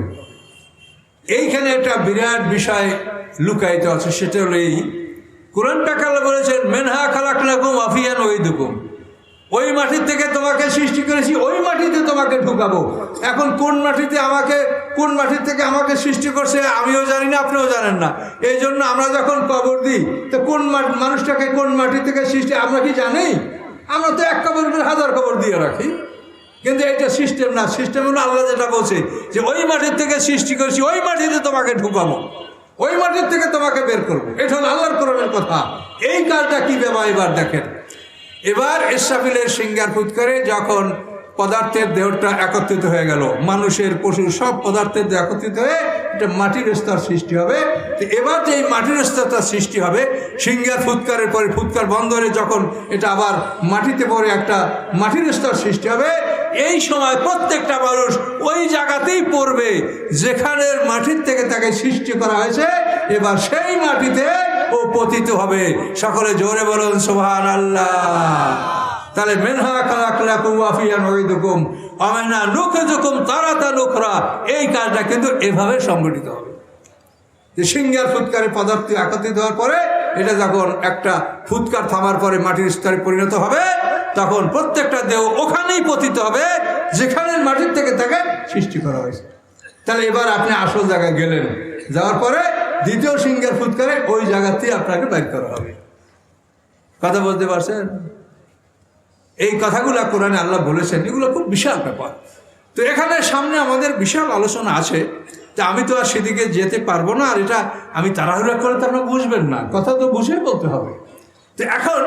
এইখানে একটা বিরাট বিষয় লুকায়িত আছে, সেটা হলো এই কোরআনটাকে আল্লাহ বলেছেন মেনহা খালাকনাকুম ওয়া ফিহা নুঈদুকুম, ওই মাটির থেকে তোমাকে সৃষ্টি করেছি, ওই মাটিতে তোমাকে ঢুকাবো। এখন কোন মাটির থেকে আমাকে সৃষ্টি করছে আমিও জানি না, আপনিও জানেন না। এই জন্য আমরা যখন কবর দিই তো কোন মানুষটাকে কোন মাটি থেকে সৃষ্টি আমরা কি জানি? আমরা তো এক কবর করে 1000 কবর দিয়ে রাখি। কিন্তু এটা সিস্টেম না। সিস্টেম হলো আল্লাহ যেটা বলছে যে ওই মাটির থেকে সৃষ্টি করেছি, ওই মাটিতে তোমাকে ঢুকাবো, ওই মাটির থেকে তোমাকে বের করবো। এটা হলো আল্লাহর কোরআনের কথা। এই কাজটা কি ব্যাপার এবার দেখেন। এবার ইসরাফিলের সিংহার ফুৎকারে যখন পদার্থের দেহটা একত্রিত হয়ে গেল, মানুষের পশুর সব পদার্থের দেহ একত্রিত হয়ে একটা মাটির স্তর সৃষ্টি হবে। তো এবার যে এই মাটির স্তরটা সৃষ্টি হবে, সিংহার ফুৎকারের পরে ফুৎকার বন্ধ হয়ে যখন এটা আবার মাটিতে পড়ে একটা মাটির স্তর সৃষ্টি হবে, এই সময় প্রত্যেকটা মানুষ ওই জায়গাতেই পড়বে যেখানের মাটির থেকে তাকে সৃষ্টি করা হয়েছে। এবার সেই মাটিতে ও পতিত হবে। সকলে জোরে বলুন সুবহানাল্লাহ। তাহলে মেনহা খালাকনাকুম ওয়া ফিহা নুঈদুকুম ওয়া মিনহা নুখরিজুকুম তারাতান উখরা, এই কাজটা কিন্তু এভাবে সংগঠিত হবে যে সিংহার ফুৎকারে পদার্থ একত্রিত হওয়ার পরে এটা যখন একটা ফুৎকার থামার পরে মাটির স্তরে পরিণত হবে, তখন প্রত্যেকটা দেহ ওখানেই পতিত হবে যেখানে মাটির থেকে তাকে সৃষ্টি করা হয়েছে। তাহলে এবার আপনি আসল জায়গায় গেলেন, যাওয়ার পরে দ্বিতীয় সিংহার ফুৎকারে ওই জায়গাতেই আপনাকে বাইর করা হবে। কথা বলতে পারছেন? এই কথাগুলো কোরআনে আল্লাহ বলেছেন, এগুলো খুব বিশাল ব্যাপার। তো এখানে সামনে আমাদের বিশাল আলোচনা আছে, তা আমি তো আর সেদিকে যেতে পারবো না। আর এটা আমি তাড়াহুড়া করে তো আপনারা বুঝবেন না, কথা তো বুঝেই বলতে হবে। তো এখন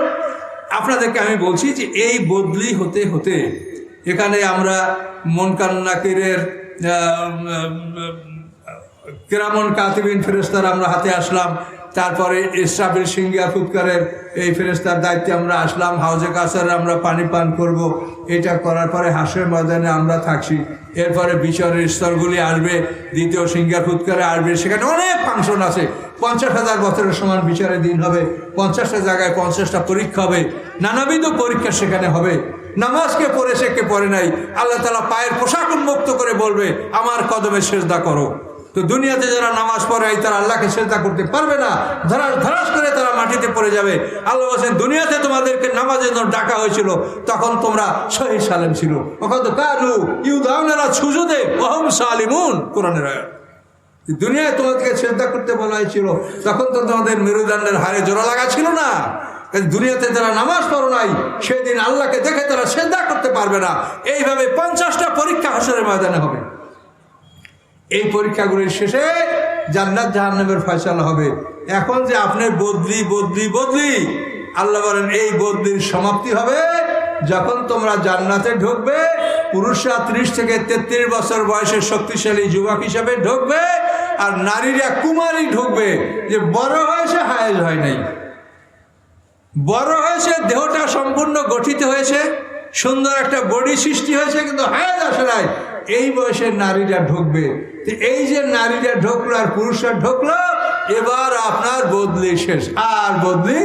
আপনাদেরকে আমি বলছি যে এই বদলি হতে হতে এখানে আমরা মুনকার নাকিরের কিরামন কাতিবিন ফেরেশতার আমরা হাতে আসলাম। তারপরে ইসরাফিল সিংহার ফুৎকারের এই ফেরেশতার দায়িত্বে আমরা আসলাম। হাউজে কাউসারে আমরা পানি পান করব। এটা করার পরে হাসরের ময়দানে আমরা থাকছি। এরপরে বিচারের স্তরগুলি আসবে, দ্বিতীয় সিংহার ফুৎকারে আসবে। সেখানে অনেক ফাংশন আছে। 50,000 বছরের সমান বিচারের দিন হবে। 50টা জায়গায় 50টা পরীক্ষা হবে, নানাবিধ পরীক্ষা সেখানে হবে। নামাজকে পড়েছে কে পড়ে নাই, আল্লাহ তাআলা পায়ের পোশাক উন্মুক্ত করে বলবে আমার কদমে সেজদা করো। তো দুনিয়াতে যারা নামাজ পড়ে তারা আল্লাহকে সেজদা করতে পারবে না, ধরাস করে তারা মাটিতে পড়ে যাবে। আল্লাহ বলছেন দুনিয়াতে তোমাদেরকে নামাজের জন্য ডাকা হয়েছিল, তখন তোমরা সহি সালেম ছিল। ওখানে কানু ইউদাউনা সুজুদে ওয়াহুম সালিমুন, কোরআনের আয়াত। দুনিয়ায় তোমাদেরকে সেজদা করতে বলা হয়েছিল, তখন তো তোমাদের মেরুদণ্ডের হাড়ে জোড়া লাগা ছিল না। দুনিয়াতে যারা নামাজ পড়ো নাই সেদিন আল্লাহকে দেখে তারা সেজদা করতে পারবে না। এইভাবে 50টা পরীক্ষা হাসরের ময়দানে হবে। এই পরীক্ষাগুলির শেষে জান্নাত জাহান্নামের ফয়সালা হবে। এখন যে আপনি বদলি বদলি বদলি, আল্লাহ বলেন এই বদলির সমাপ্তি হবে যখন তোমরা জান্নাতে ঢুকবে। পুরুষরা 30 থেকে 33 বছর বয়সের শক্তিশালী যুবক হিসাবে ঢুকবে, আর নারীরা কুমারী ঢুকবে, যে বড় হয়েছে হায়েজ হয় নাই, বড় হয়েছে দেহটা সম্পূর্ণ গঠিত হয়েছে, সুন্দর একটা বডি সৃষ্টি হয়েছে, কিন্তু হায়েজ আসে নাই। এই বয়সের নারীরা ঢুকবে। এই যে নারীরা ঢুকলো আর পুরুষরা ঢুকলো, এবার আপনার বদলি শেষ, আর বদলি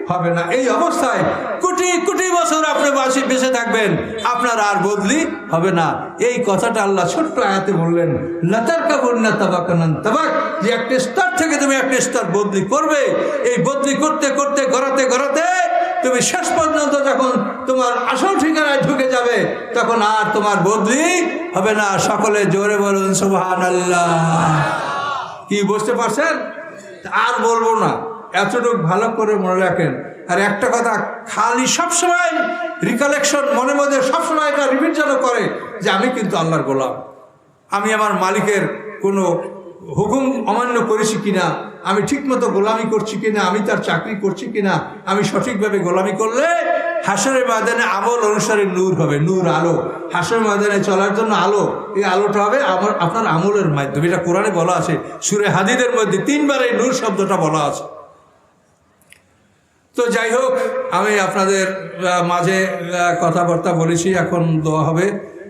হবে না। এই অবস্থায় কোটি কোটি বছর আপনি বেঁচে থাকবেন, আপনার আর বদলি হবে না। এই কথাটা আল্লাহ ছোট্ট আয়াতে বললেন, লাতারকাবুন্না তাবাকান তাবাক, যে একটা স্তর থেকে তুমি একটা স্তর বদলি করবে। এই বদলি করতে করতে গড়াতে গড়াতে তুমি শেষ পর্যন্ত যখন তোমার আসল ঠিকানায় ঢুকে যাবে, তখন আর তোমার বদলি হবে না। সকলে জোরে বলুন সুবহানাল্লাহ। কি বুঝতে পারছেন? আর বলবো না, এতটুকু ভালো করে মনে রাখেন। আর একটা কথা খালি সবসময় রিকালেকশন মনের মধ্যে সবসময় এটা রিপিট যেন করে যে আমি কিন্তু আল্লাহর গোলাম, আমি আমার মালিকের কোনো হুকুম অমান্য করেছি কিনা, আমি ঠিকমতো গোলামি করছি কিনা, আমি তার চাকরি করছি কিনা। আমি সঠিকভাবে গোলামি করলে হাসরের ময়দানে আমল অনুসারে নূর হবে, নূর আলো। হাসরের ময়দানে চলার জন্য আলো, এই আলোটা হবে আপনার আমলের মাধ্যমে। এটা কোরআনে বলা আছে, সূরা হাদীদের মধ্যে 3 বার এই নূর শব্দটা বলা আছে। তো যাই হোক, আমি আপনাদের মাঝে কথাবার্তা বলেছি, এখন দোয়া হবে।